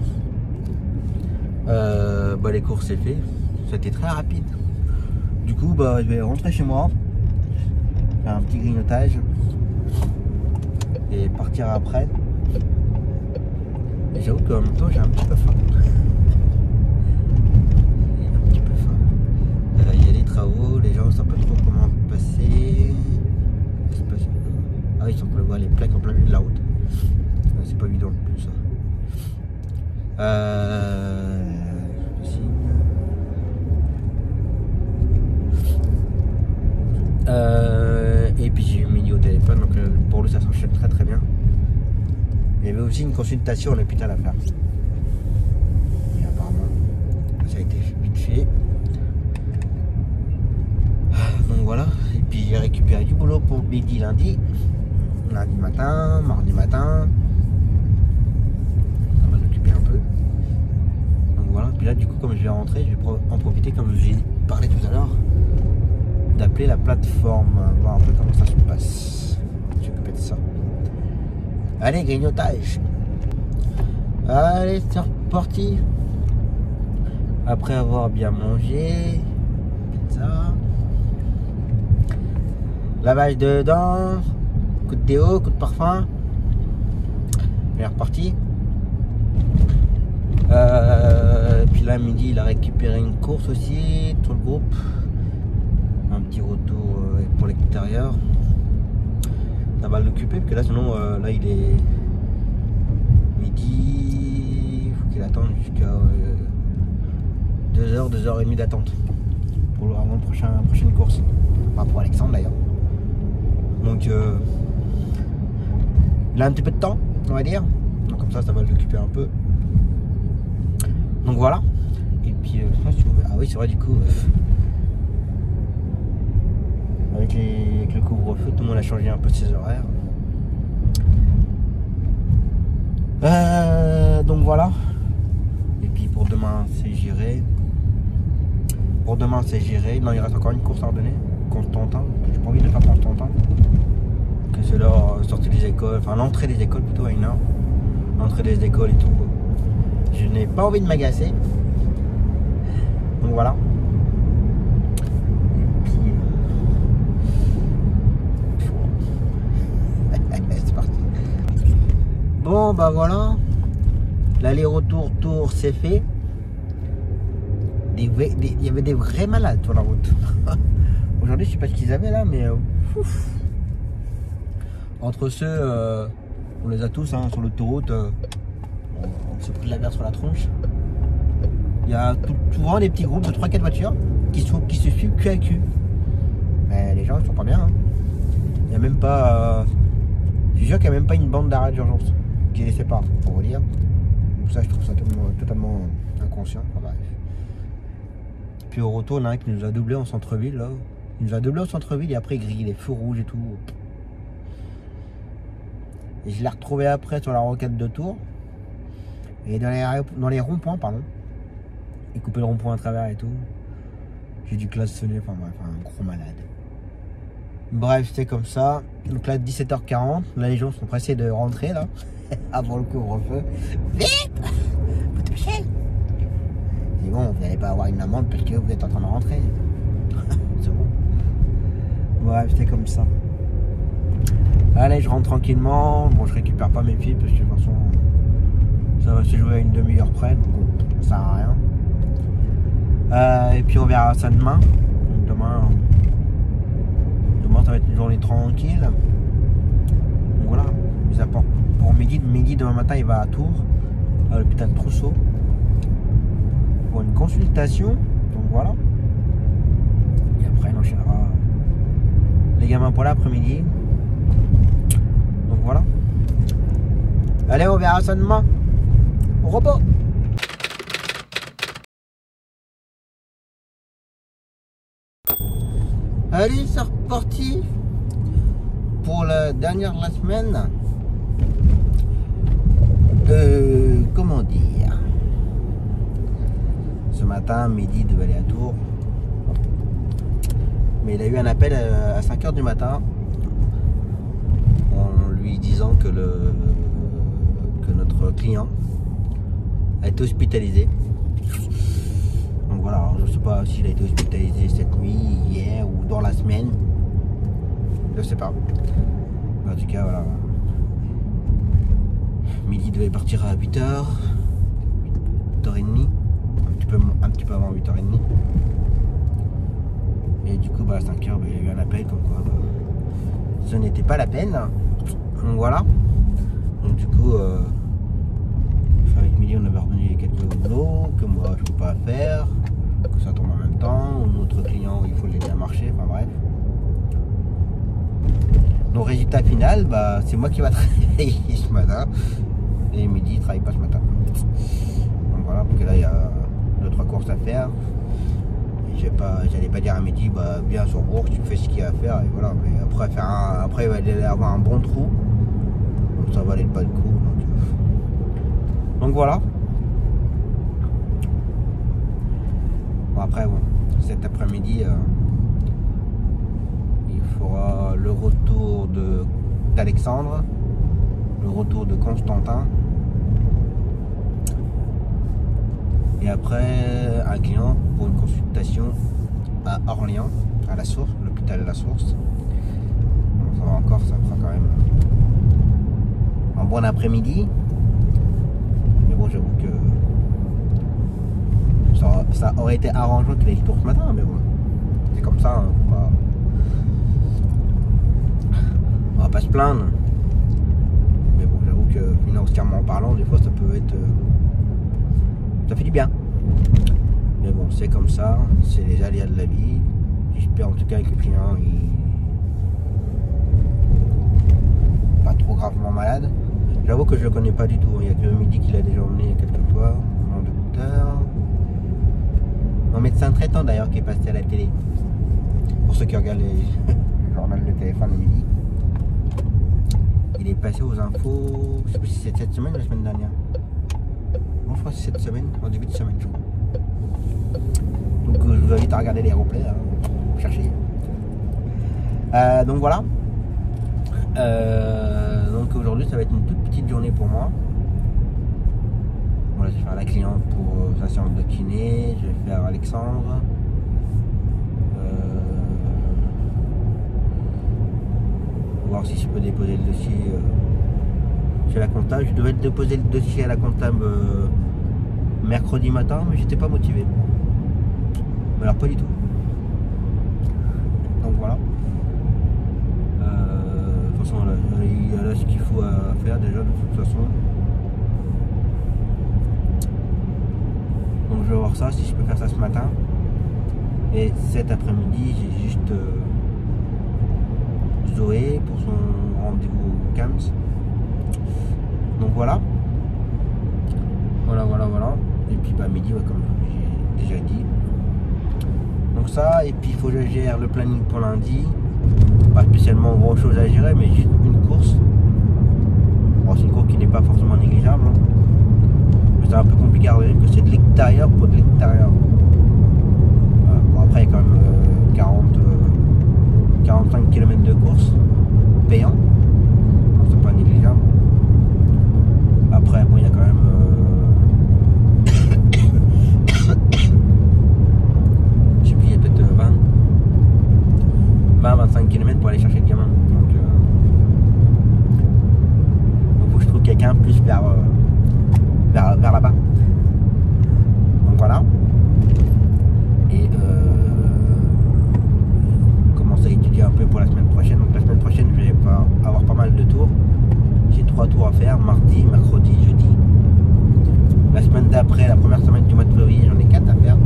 Bah les courses c'est fait. C'était très rapide. Du coup, bah je vais rentrer chez moi. Faire un petit grignotage. Et partir après. j'avoue qu'en même temps j'ai un petit peu faim. Il y a des travaux, les gens ne savent pas trop comment passer. Ah oui, ils sont pour le voir les plaques en plein milieu de la route. C'est pas évident non plus ça. Et puis j'ai eu Mehdi au téléphone, donc pour lui ça s'enchaîne très très bien. Il y avait aussi une consultation à l'hôpital à faire. Et apparemment, ça a été vite fait. Donc voilà, et puis j'ai récupéré du boulot pour midi lundi matin, mardi matin. Ça va l'occuper un peu. Donc voilà, puis là du coup comme je vais rentrer, je vais en profiter comme j'ai parlé tout à l'heure, d'appeler la plateforme, voir un peu comment ça se passe. Je vais m'occuper de ça. Allez, grignotage. Allez, c'est reparti. Après avoir bien mangé, pizza, lavage de dents, coup de déo, coup de parfum. Il est reparti. Puis là, midi, il a récupéré une course aussi, tout le groupe. Un petit retour pour l'extérieur. Ça va l'occuper, parce que là, sinon, là, il est midi. Il faut qu'il attende jusqu'à 2h, 2h30 d'attente pour avant la prochaine course. Enfin, pour Alexandre d'ailleurs. Donc, il a un petit peu de temps, on va dire. Donc, comme ça va l'occuper un peu. Donc, voilà. Et puis, ah oui, c'est vrai, du coup, avec le couvre-feu, tout le monde a changé un peu ses horaires. Donc, voilà. Et puis, pour demain, c'est géré. Non, il reste encore une course à redonner. Constantin. J'ai pas envie de faire Constantin. Que c'est leur sortie des écoles, enfin l'entrée des écoles plutôt à 1h. L'entrée des écoles et tout. Je n'ai pas envie de m'agacer. Donc voilà. Et puis c'est parti. Bon bah voilà. L'aller-retour tour c'est fait. Il y avait des vrais malades sur la route. Aujourd'hui je sais pas ce qu'ils avaient là, mais entre ceux, on les a tous hein, sur l'autoroute, on s'est pris la mer sur la tronche. Il y a souvent des petits groupes de 3-4 voitures qui se suivent cul à cul. Mais les gens ils sont pas bien. Hein. Il n'y a même pas. Je suis sûr qu'il n'y a même pas une bande d'arrêt d'urgence qui les sépare, pour vous dire. Donc ça je trouve ça totalement inconscient. Enfin, bref. Puis au retour, il y en a un qui nous a doublé en centre-ville là. Il nous a doublé au centre-ville et après il grille les feux rouges et tout. Et je l'ai retrouvé après sur la rocade de Tours. Et dans les ronds-points, pardon. Il coupait le rond-point à travers et tout. J'ai dû klaxonner, enfin bref, un gros malade. Bref, c'est comme ça. Donc là, 17h40. Là, les gens sont pressés de rentrer là. Avant le couvre-feu. Vite! Faut te dépêcher! Et bon, vous n'allez pas avoir une amende parce que vous êtes en train de rentrer. C'est bon. Bref, c'est comme ça. Allez, je rentre tranquillement. Bon, je récupère pas mes fils parce que de toute façon, ça va se jouer à une demi-heure près. Donc, ça sert à rien. Et puis, on verra ça demain. Donc, demain, ça va être une journée tranquille. Donc, voilà. Pour midi, demain matin, il va à Tours, à l'hôpital Trousseau, pour une consultation. Donc, voilà. Et après, on enchaînera les gamins pour l'après-midi. Donc voilà. Allez, on verra ça demain. Au repos. Allez, c'est reparti pour la dernière de la semaine. Comment dire, ce matin, midi, devait aller à Tours. Mais il a eu un appel à 5h du matin en lui disant que notre client a été hospitalisé. Donc voilà, alors je ne sais pas s'il a été hospitalisé cette nuit, hier ou dans la semaine. Je ne sais pas. Mais en tout cas, voilà. Midi devait partir à 8h, 8h30, un petit peu avant 8h30. Et du coup, à 5h, il y a eu un appel comme quoi ce n'était pas la peine. Donc voilà. Donc du coup, avec Midi, on avait revenu quelques boulots que moi je ne peux pas faire, que ça tombe en même temps, ou notre client, il faut l'aider à marcher, enfin bref. Donc résultat final, c'est moi qui va travailler ce matin. Et Midi, il ne travaille pas ce matin. Donc voilà, parce que là, il y a 2-3 courses à faire. J'allais pas dire à Midi, viens sur Bourg, tu fais ce qu'il y a à faire, et voilà. Mais après il va aller avoir un bon trou. Donc ça valait pas le coup. Donc voilà. Bon, après, cet après-midi, il fera le retour d'Alexandre, le retour de Constantin. Et après, un client pour une consultation à Orléans, à la Source, l'hôpital de la Source. Donc ça va encore, ça fera quand même un bon après-midi. Mais bon, j'avoue que ça aurait été arrangeant qu'il ait le tour ce matin, mais bon, c'est comme ça, hein, on va pas se plaindre. Mais bon, j'avoue que financièrement parlant, des fois ça peut être... ça fait du bien. Mais bon, c'est comme ça, c'est les aléas de la vie. J'espère en tout cas que le client il pas trop gravement malade. J'avoue que je le connais pas du tout. Il y a que Midi qui l'a déjà emmené quelques fois. Mon docteur. Mon médecin traitant d'ailleurs qui est passé à la télé. Pour ceux qui regardent le journal de téléphone à Midi. Il est passé aux infos. Je sais plus si c'est cette semaine ou la semaine dernière. Bon, je crois que c'est cette semaine, en début de semaine, je crois. Donc je vous invite à regarder les replays, chercher. Donc voilà. Donc aujourd'hui, ça va être une toute petite journée pour moi. Voilà, je vais faire la cliente pour sa séance de kiné. Je vais faire Alexandre. Voir si je peux déposer le dossier chez la comptable. Je devais déposer le dossier à la comptable mercredi matin, mais j'étais pas motivé. Mais alors pas du tout. Donc voilà. De toute façon, il y a là ce qu'il faut à faire déjà de toute façon. Donc je vais voir ça, si je peux faire ça ce matin. Et cet après-midi, j'ai juste Zoé pour son rendez-vous CAMS. Donc voilà. Voilà. Et puis Midi, comme j'ai déjà dit. Donc ça, et puis il faut que je gère le planning pour lundi. Pas spécialement grand chose à gérer, mais juste une course. Bon, c'est une course qui n'est pas forcément négligeable. Hein. Mais c'est un peu compliqué à regarder, que c'est de l'extérieur pour de l'extérieur. Bon, après, il y a quand même 45 km de course payant. C'est pas négligeable. Après, bon, il y a quand même je sais plus, il y a peut-être 20-25 km pour aller chercher le gamin. Donc faut que je trouve quelqu'un plus vers là-bas. Donc voilà. Et commencer à étudier un peu pour la semaine prochaine. Donc la semaine prochaine, je vais avoir pas mal de tours. J'ai 3 tours à faire, mardi, mercredi, jeudi. La semaine d'après, la première semaine du mois de février, j'en ai 4 à faire.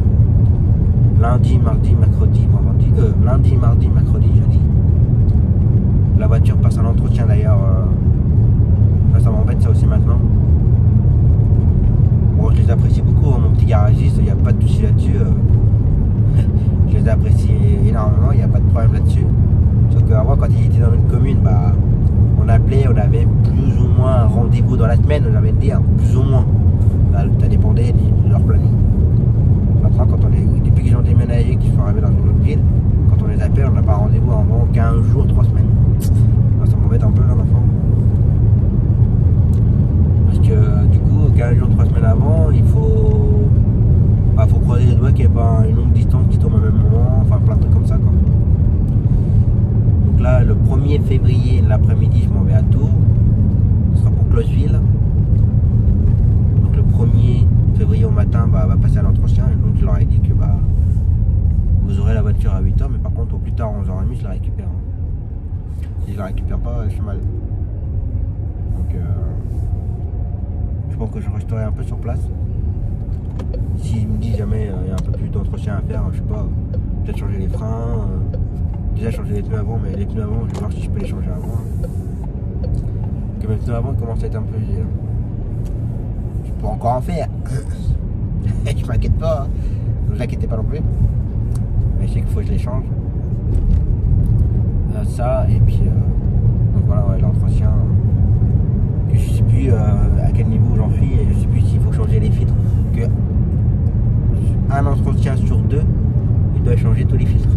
Lundi, mardi, mercredi, vendredi. Lundi, mardi, mercredi, jeudi. La voiture passe un entretien d'ailleurs. Ça m'embête ça aussi maintenant. Bon, je les apprécie beaucoup, hein, mon petit garagiste, il n'y a pas de souci là-dessus. Je les apprécie énormément, il n'y a pas de problème là-dessus. Sauf qu'avant, quand il était dans notre commune, on appelait, on avait plus ou moins un rendez-vous dans la semaine, on avait dit, hein, plus ou moins. Ça dépendait de leur planning. Maintenant, depuis qu'ils ont déménagé, qu'ils sont arrivés dans une autre ville, quand on les appelle, on n'a pas rendez-vous avant 15 jours, 3 semaines. Ça m'embête un peu là maintenant. Parce que du coup, 15 jours, 3 semaines avant, il faut croiser les doigts qu'il n'y ait pas une longue distance qui tombe au même moment, enfin plein de trucs comme ça quoi. Donc là, le 1er février, l'après-midi, je m'en vais à Tours. Ce sera pour Closeville. au plus tard 11h30 je la récupère. Si je la récupère pas, je suis mal. Donc je pense que je resterai un peu sur place. Si me dit jamais il y a un peu plus d'entretien à faire, je sais pas, peut-être changer les freins, déjà changer les pneus avant, mais les pneus avant, je vais voir si je peux les changer avant. Que mes pneus avant commencent à être un peu usés. Je peux encore en faire. Je m'inquiète pas, ne vous inquiétez pas non plus. Mais je sais qu'il faut que je les change. Ça, et puis donc voilà, ouais, l'entretien. Que je sais plus à quel niveau j'en suis, et je sais plus s'il faut changer les filtres. Que un entretien sur 2, il doit changer tous les filtres.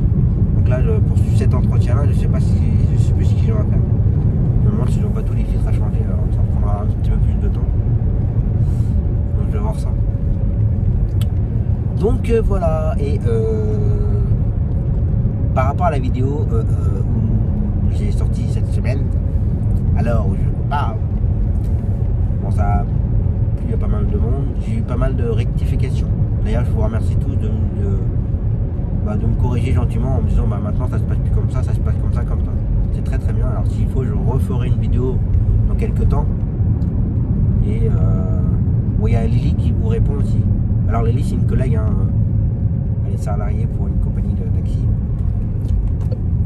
Donc là, pour cet entretien-là, je sais plus ce qu'ils ont à faire. Je me demande s'ils n'ont pas tous les filtres à changer, alors ça prendra un petit peu plus de temps. Donc je vais voir ça. Donc voilà, et par rapport à la vidéo où j'ai sorti cette semaine, alors où je parle, bon, ça a plu à pas mal de monde, j'ai eu pas mal de rectifications. D'ailleurs, je vous remercie tous de me corriger gentiment en me disant maintenant ça se passe plus comme ça se passe comme ça. C'est très très bien. Alors s'il faut, je referai une vidéo dans quelques temps. Et il y a Lily qui vous répond aussi. Alors Lily, c'est une collègue, hein, elle est salariée pour une compagnie de taxi.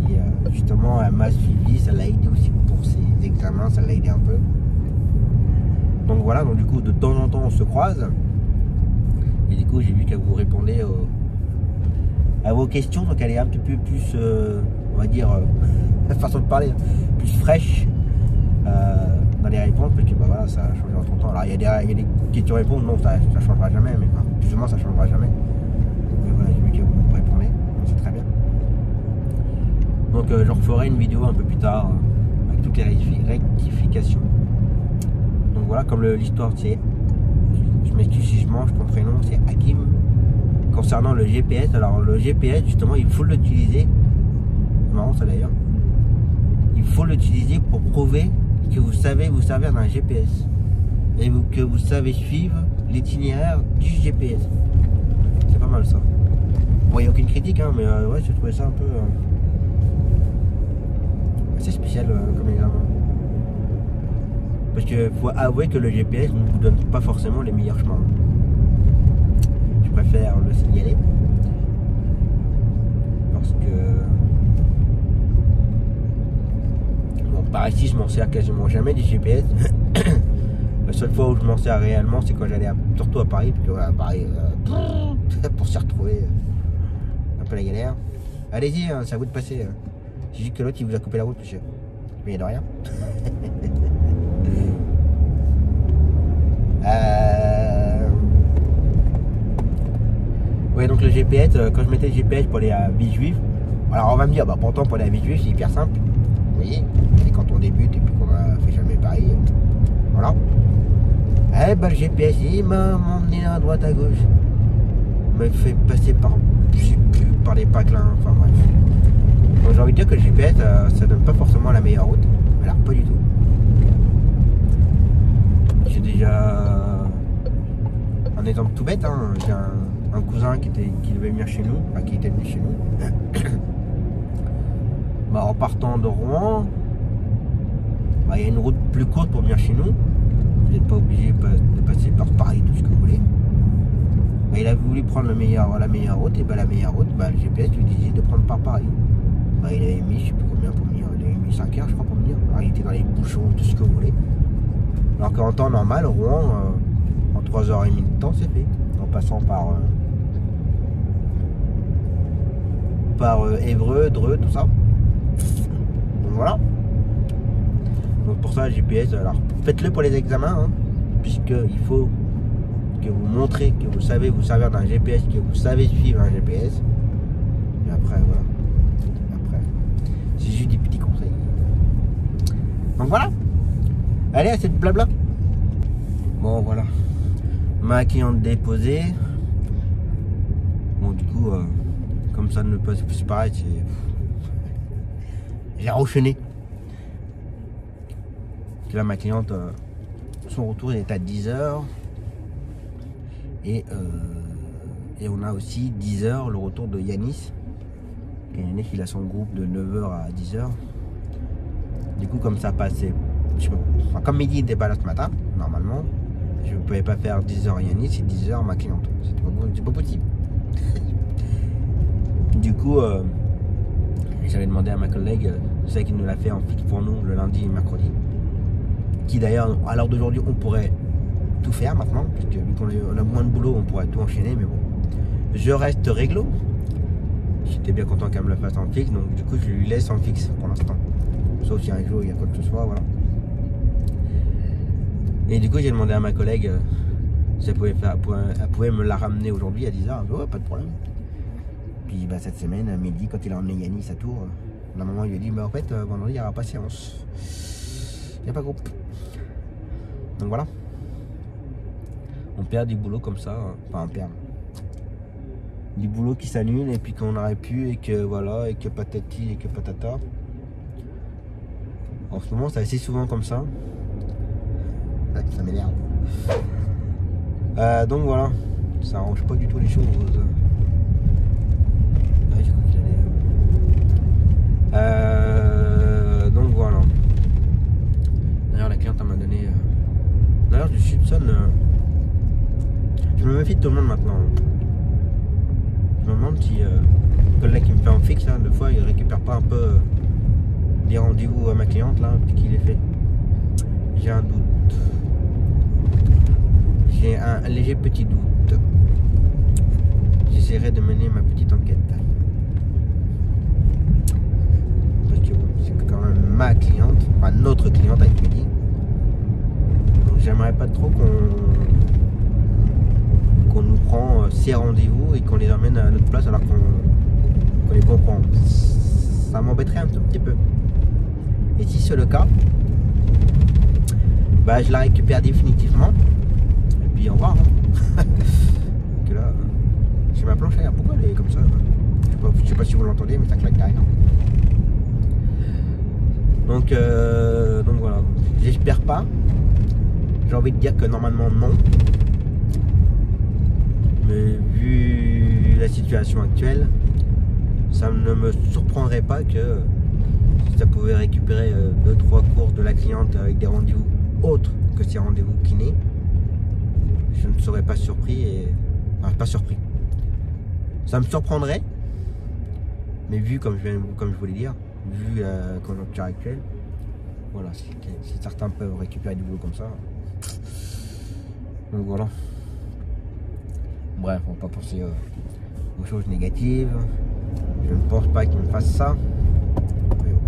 Et justement, elle m'a suivi, ça l'a aidé aussi pour ses examens, ça l'a aidé un peu. Donc voilà, donc du coup, de temps en temps, on se croise. Et du coup, j'ai vu qu'elle vous répondait à vos questions, donc elle est un petit peu plus, on va dire, façon de parler, plus fraîche dans les réponses, parce que bah, voilà, ça a changé entre temps. Alors il y a des questions-réponses, non, ça ne changera jamais, mais enfin, plus ou moins ça ne changera jamais. Mais voilà, j'ai vu que vous répondez, donc c'est très bien. Donc je referai une vidéo un peu plus tard avec toutes les rectifications. Donc voilà, comme l'histoire, c'est, je m'excuse si je mange ton prénom, c'est Hakim. Concernant le GPS, alors le GPS justement il faut l'utiliser, c'est marrant ça d'ailleurs, il faut l'utiliser pour prouver que vous savez vous servir d'un GPS et que vous savez suivre l'itinéraire du GPS. C'est pas mal ça. Bon, il n'y a aucune critique, hein, mais ouais, j'ai trouvé ça un peu assez spécial comme examen. Parce qu'il faut avouer que le GPS ne vous donne pas forcément les meilleurs chemins. Je préfère le signaler parce que bon, par ici je m'en sers quasiment jamais du GPS. La seule fois où je m'en sers réellement, c'est quand j'allais surtout à Paris, parce que voilà, Paris pour s'y retrouver un peu la galère. Allez-y, hein, c'est à vous de passer. C'est juste que l'autre il vous a coupé la route, monsieur. Mais il n'y a de rien. Ouais, donc le GPS, quand je mettais le GPS pour aller à Villejuif, alors on va me dire, bah pourtant pour aller à Villejuif c'est hyper simple, vous voyez, c'est quand on débute et puis qu'on a fait jamais Paris, voilà. Eh ben le GPS il m'a emmené à droite à gauche, il m'a fait passer par, je sais plus, par les patelins, enfin bref. Donc j'ai envie de dire que le GPS ça donne pas forcément la meilleure route, alors pas du tout. J'ai déjà un exemple tout bête, hein. J'ai un cousin qui devait venir chez nous, enfin qui était venu chez nous. Bah, en partant de Rouen, bah, il y a une route plus courte pour venir chez nous. Vous n'êtes pas obligé de passer par Paris, tout ce que vous voulez. Bah, il a voulu prendre la meilleure route, et bah, la meilleure route, bah, le GPS lui disait de prendre par Paris. Bah, il avait mis, je sais plus combien pour venir, il avait mis 5 heures je crois pour venir. Alors il était dans les bouchons, tout ce que vous voulez. Alors qu'en temps normal, Rouen, en 3h30 de temps, c'est fait. En passant par Évreux, Dreux, tout ça. Donc voilà. Donc pour ça, GPS, alors faites-le pour les examens, hein, puisqu'il faut que vous montrez que vous savez vous servir d'un GPS, que vous savez suivre un GPS. Et après, voilà. Après, c'est juste des petits conseils. Donc voilà. Allez, à cette blabla. Bon, voilà. Ma cliente déposée. Bon, du coup, comme ça ne peut pas, c'est pareil, j'ai enchaîné. Là, ma cliente, son retour est à 10h. Et on a aussi 10h le retour de Yanis. Yannick, il a son groupe de 9h à 10h. Du coup, comme ça passait, comme midi n'était pas là ce matin, normalement, je ne pouvais pas faire 10h Yannick et 10h ma cliente. C'est pas possible. Du coup, j'avais demandé à ma collègue, celle qui nous l'a fait en fixe pour nous le lundi et mercredi, qui d'ailleurs, à l'heure d'aujourd'hui, on pourrait tout faire maintenant, puisque vu qu'on a moins de boulot, on pourrait tout enchaîner, mais bon. Je reste réglo. J'étais bien content qu'elle me le fasse en fixe, donc du coup je lui laisse en fixe pour l'instant. Sauf si un jour il y a quoi que ce soit, voilà. Et du coup j'ai demandé à ma collègue si elle pouvait me la ramener aujourd'hui à 10h. Oh, pas de problème. Puis bah, cette semaine, à midi, quand il a emmené Yannis à Tours, la maman lui a dit bah en fait vendredi il n'y aura pas séance. Il n'y a pas groupe. Donc voilà. On perd du boulot comme ça, enfin on perd. Du boulot qui s'annule et puis qu'on aurait pu et que voilà et que patati et que patata. En ce moment c'est assez souvent comme ça. Ouais, ça m'énerve. Donc voilà, ça arrange pas du tout les choses. Ouais, j'ai cru qu'il allait. Donc voilà. D'ailleurs la cliente m'a donné. D'ailleurs je soupçonne. Je me méfie de tout le monde maintenant. Je me demande si le collègue qui me fait en fixe, hein, deux fois, il récupère pas un peu des rendez-vous à ma cliente là, puis qu'il les fait. J'ai un doute. J'ai un léger petit doute. J'essaierai de mener ma petite enquête. Parce que bon, c'est quand même ma cliente, enfin notre cliente avec Mehdi. Donc j'aimerais pas trop qu'on nous prend ces rendez-vous et qu'on les emmène à notre place alors qu'on les comprend. Ça m'embêterait un tout petit peu. Et si c'est le cas, bah je la récupère définitivement. Et puis au revoir. Hein. Que là, j'ai ma planche arrière. Pourquoi elle est comme ça? Je sais pas si vous l'entendez, mais ça claque derrière. Donc voilà. J'espère pas. J'ai envie de dire que normalement non. Mais vu la situation actuelle, ça ne me surprendrait pas que si ça pouvait récupérer 2-3 courses de la cliente avec des rendez-vous autres que ces rendez-vous kiné, je ne serais pas surpris enfin, pas surpris. Ça me surprendrait, mais vu comme je voulais dire, vu la conjoncture actuelle, voilà, si certains peuvent récupérer du boulot comme ça. Donc voilà. Bref, on va pas penser aux choses négatives. Je ne pense pas qu'il me fasse ça. Mais bon.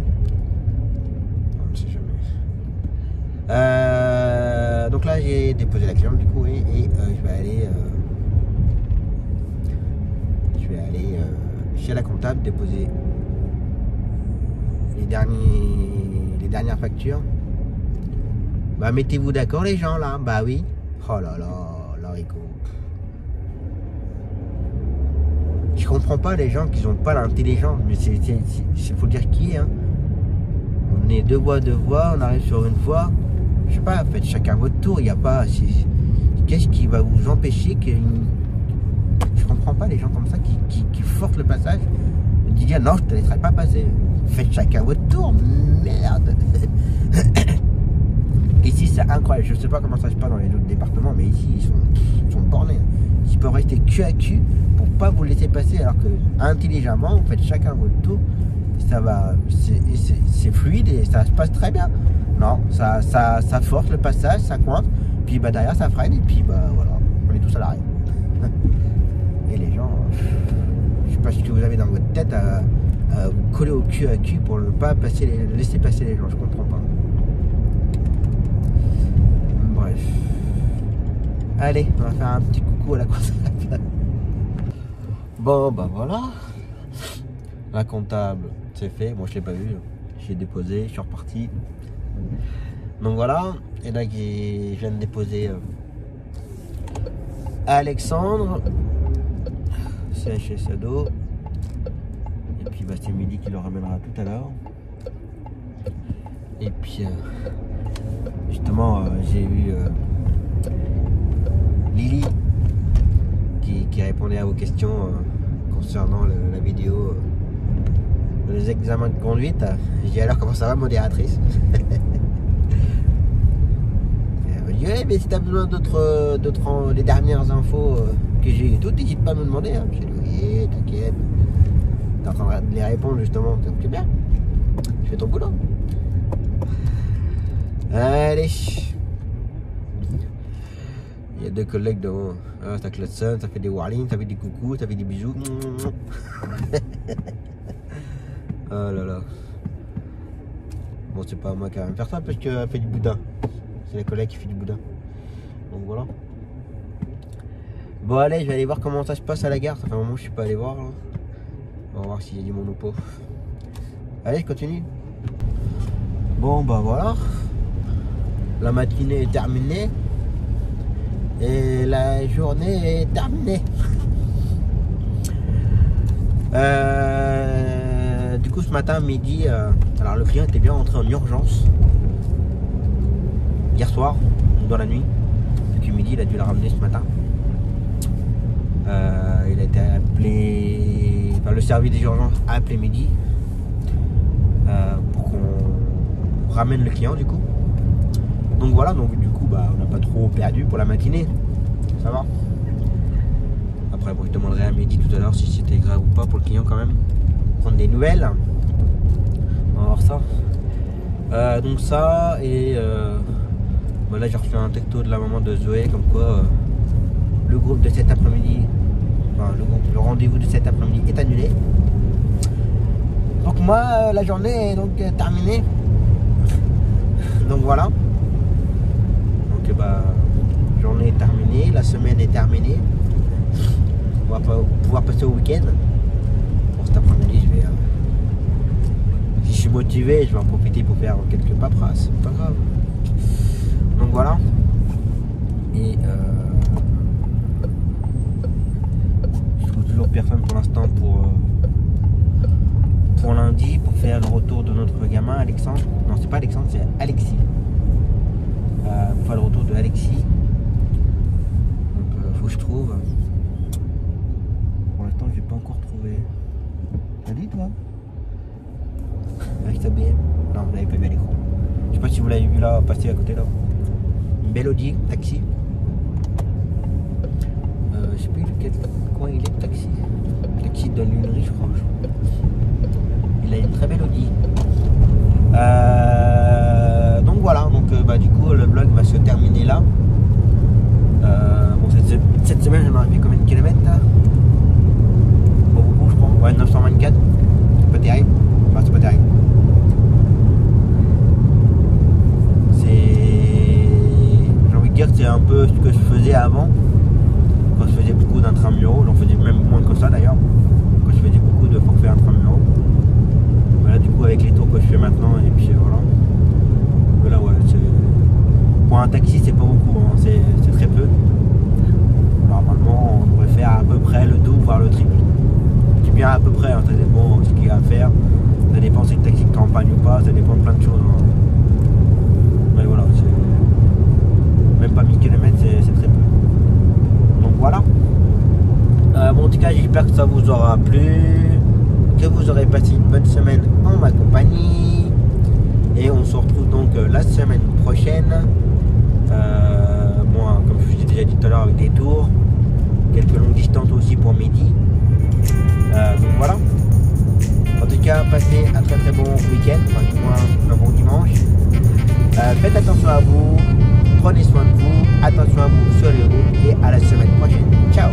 On ne sait jamais. Donc là, j'ai déposé la cliente du coup et je vais aller chez la comptable déposer les dernières factures. Bah mettez-vous d'accord les gens là. Bah oui. Oh là là, l'haricot. Je comprends pas les gens qui n'ont pas l'intelligence, mais il faut dire qui, hein. On est deux voies, on arrive sur une voie. Je sais pas, faites chacun votre tour, il n'y a pas. Qu'est-ce qui va vous empêcher que. Je comprends pas les gens comme ça qui forcent le passage. Ils disent non, je te laisserai pas passer. Faites chacun votre tour, merde. Ici c'est incroyable, je sais pas comment ça se passe dans les autres départements, mais ici ils sont bornés. Ils peuvent rester cul à cul pour pas vous laisser passer, alors que intelligemment vous faites chacun votre tour. Ça va, c'est fluide et ça se passe très bien. Non, ça force le passage, ça coince, puis bah derrière ça freine et puis bah voilà, on est tous à l'arrêt. Et les gens, je sais pas ce que vous avez dans votre tête à vous coller au cul à cul pour ne pas laisser passer les gens, je comprends pas. Bref. Allez, on va faire un petit coucou à la course. Bon, bah voilà. La comptable, c'est fait. Bon, je l'ai pas vu. J'ai déposé, je suis reparti. Donc voilà. Et là, je viens de déposer Alexandre. CHS Ado. Et puis, bah, c'est Mehdi qui le ramènera tout à l'heure. Et puis, justement, j'ai eu Lily qui répondait à vos questions concernant la vidéo les examens de conduite. Je dis alors comment ça va, modératrice? Elle me dit ouais, mais si t'as besoin d'autres les dernières infos que j'ai et tout, n'hésite pas à me demander. Hein. Je dis oui, t'inquiète. T'es en train de les répondre justement. C'est bien. Je fais ton boulot. Allez. Il y a deux collègues devant. Ah, t'as Clutson, ça fait des warnings, ça fait des coucous, ça fait des bisous. Oh là là. Bon, c'est pas à moi qui va me faire ça parce qu'elle fait du boudin. C'est la collègue qui fait du boudin. Donc voilà. Bon, allez, je vais aller voir comment ça se passe à la gare. Ça fait un moment que je suis pas allé voir. Là. On va voir s'il y a du monde ou pas. Allez, je continue. Bon, bah voilà. La matinée est terminée. Et la journée est terminée. Du coup, ce matin, midi, alors le client était bien rentré en urgence. Hier soir, dans la nuit. Depuis midi, il a dû la ramener ce matin. Il a été appelé. Enfin, le service des urgences a appelé midi. Pour qu'on ramène le client, du coup. Donc voilà, donc du coup, bah, on n'a pas trop perdu pour la matinée. Ça va. Après, bon, je demanderai à midi tout à l'heure si c'était grave ou pas pour le client quand même. Prendre des nouvelles. On va voir ça. Donc ça, et bah là j'ai reçu un texto de la maman de Zoé comme quoi le groupe de cet après-midi, enfin le rendez-vous de cet après-midi est annulé. Donc moi, la journée est donc terminée. Donc voilà. Donc bah, journée est terminée, la semaine est terminée. On va pouvoir passer au week-end. Pour cet après-midi, je vais... si je suis motivé, je vais en profiter pour faire quelques paperasses. C'est pas grave. Donc voilà. Et je trouve toujours personne pour l'instant pour lundi, pour faire le retour de notre gamin Alexandre. Non, c'est pas Alexandre, c'est Alexis. Pour faire le retour de Alexis. Donc faut que je trouve. Pour l'instant, j'ai pas encore trouvé. T'as dit toi? Avec sa BM? Non, vous l'avez pas vu à l'écran. Je sais pas si vous l'avez vu là, passer à côté là. Une belle Audi, taxi. Je sais plus lequel coin il est le taxi. Le taxi de Lunerie, je crois. Il a une très belle Audi. Donc voilà, donc bah, du coup le vlog va se terminer là. Bon, cette semaine j'en ai fait combien de kilomètres là? Pas beaucoup je crois. Ouais, 924. C'est pas terrible. Enfin, c'est pas terrible. J'ai envie de dire que c'est un peu ce que je faisais avant. Quand je faisais beaucoup d'intramuros. J'en faisais même moins que ça d'ailleurs. Quand je faisais beaucoup de forfaits intramuros. Voilà, du coup avec les tours que je fais maintenant, et puis voilà. Voilà, ouais, pour un taxi c'est pas beaucoup, hein, c'est très peu. Normalement on devrait faire à peu près le double, voire le triple. Je dis bien à peu près, hein, ça dépend de ce qu'il y a à faire. Ça dépend si le taxi de campagne ou pas, ça dépend de plein de choses. Hein. Mais voilà, même pas 1000 km, c'est très peu. Donc voilà. Bon, en tout cas j'espère que ça vous aura plu, que vous aurez passé une bonne semaine en ma compagnie. Et on se retrouve donc la semaine prochaine. Moi, comme je vous ai déjà dit tout à l'heure, avec des tours, quelques longues distances aussi pour midi. Donc voilà. En tout cas, passez un très très bon week-end, enfin du moins un bon dimanche. Faites attention à vous, prenez soin de vous, attention à vous sur les routes et à la semaine prochaine. Ciao!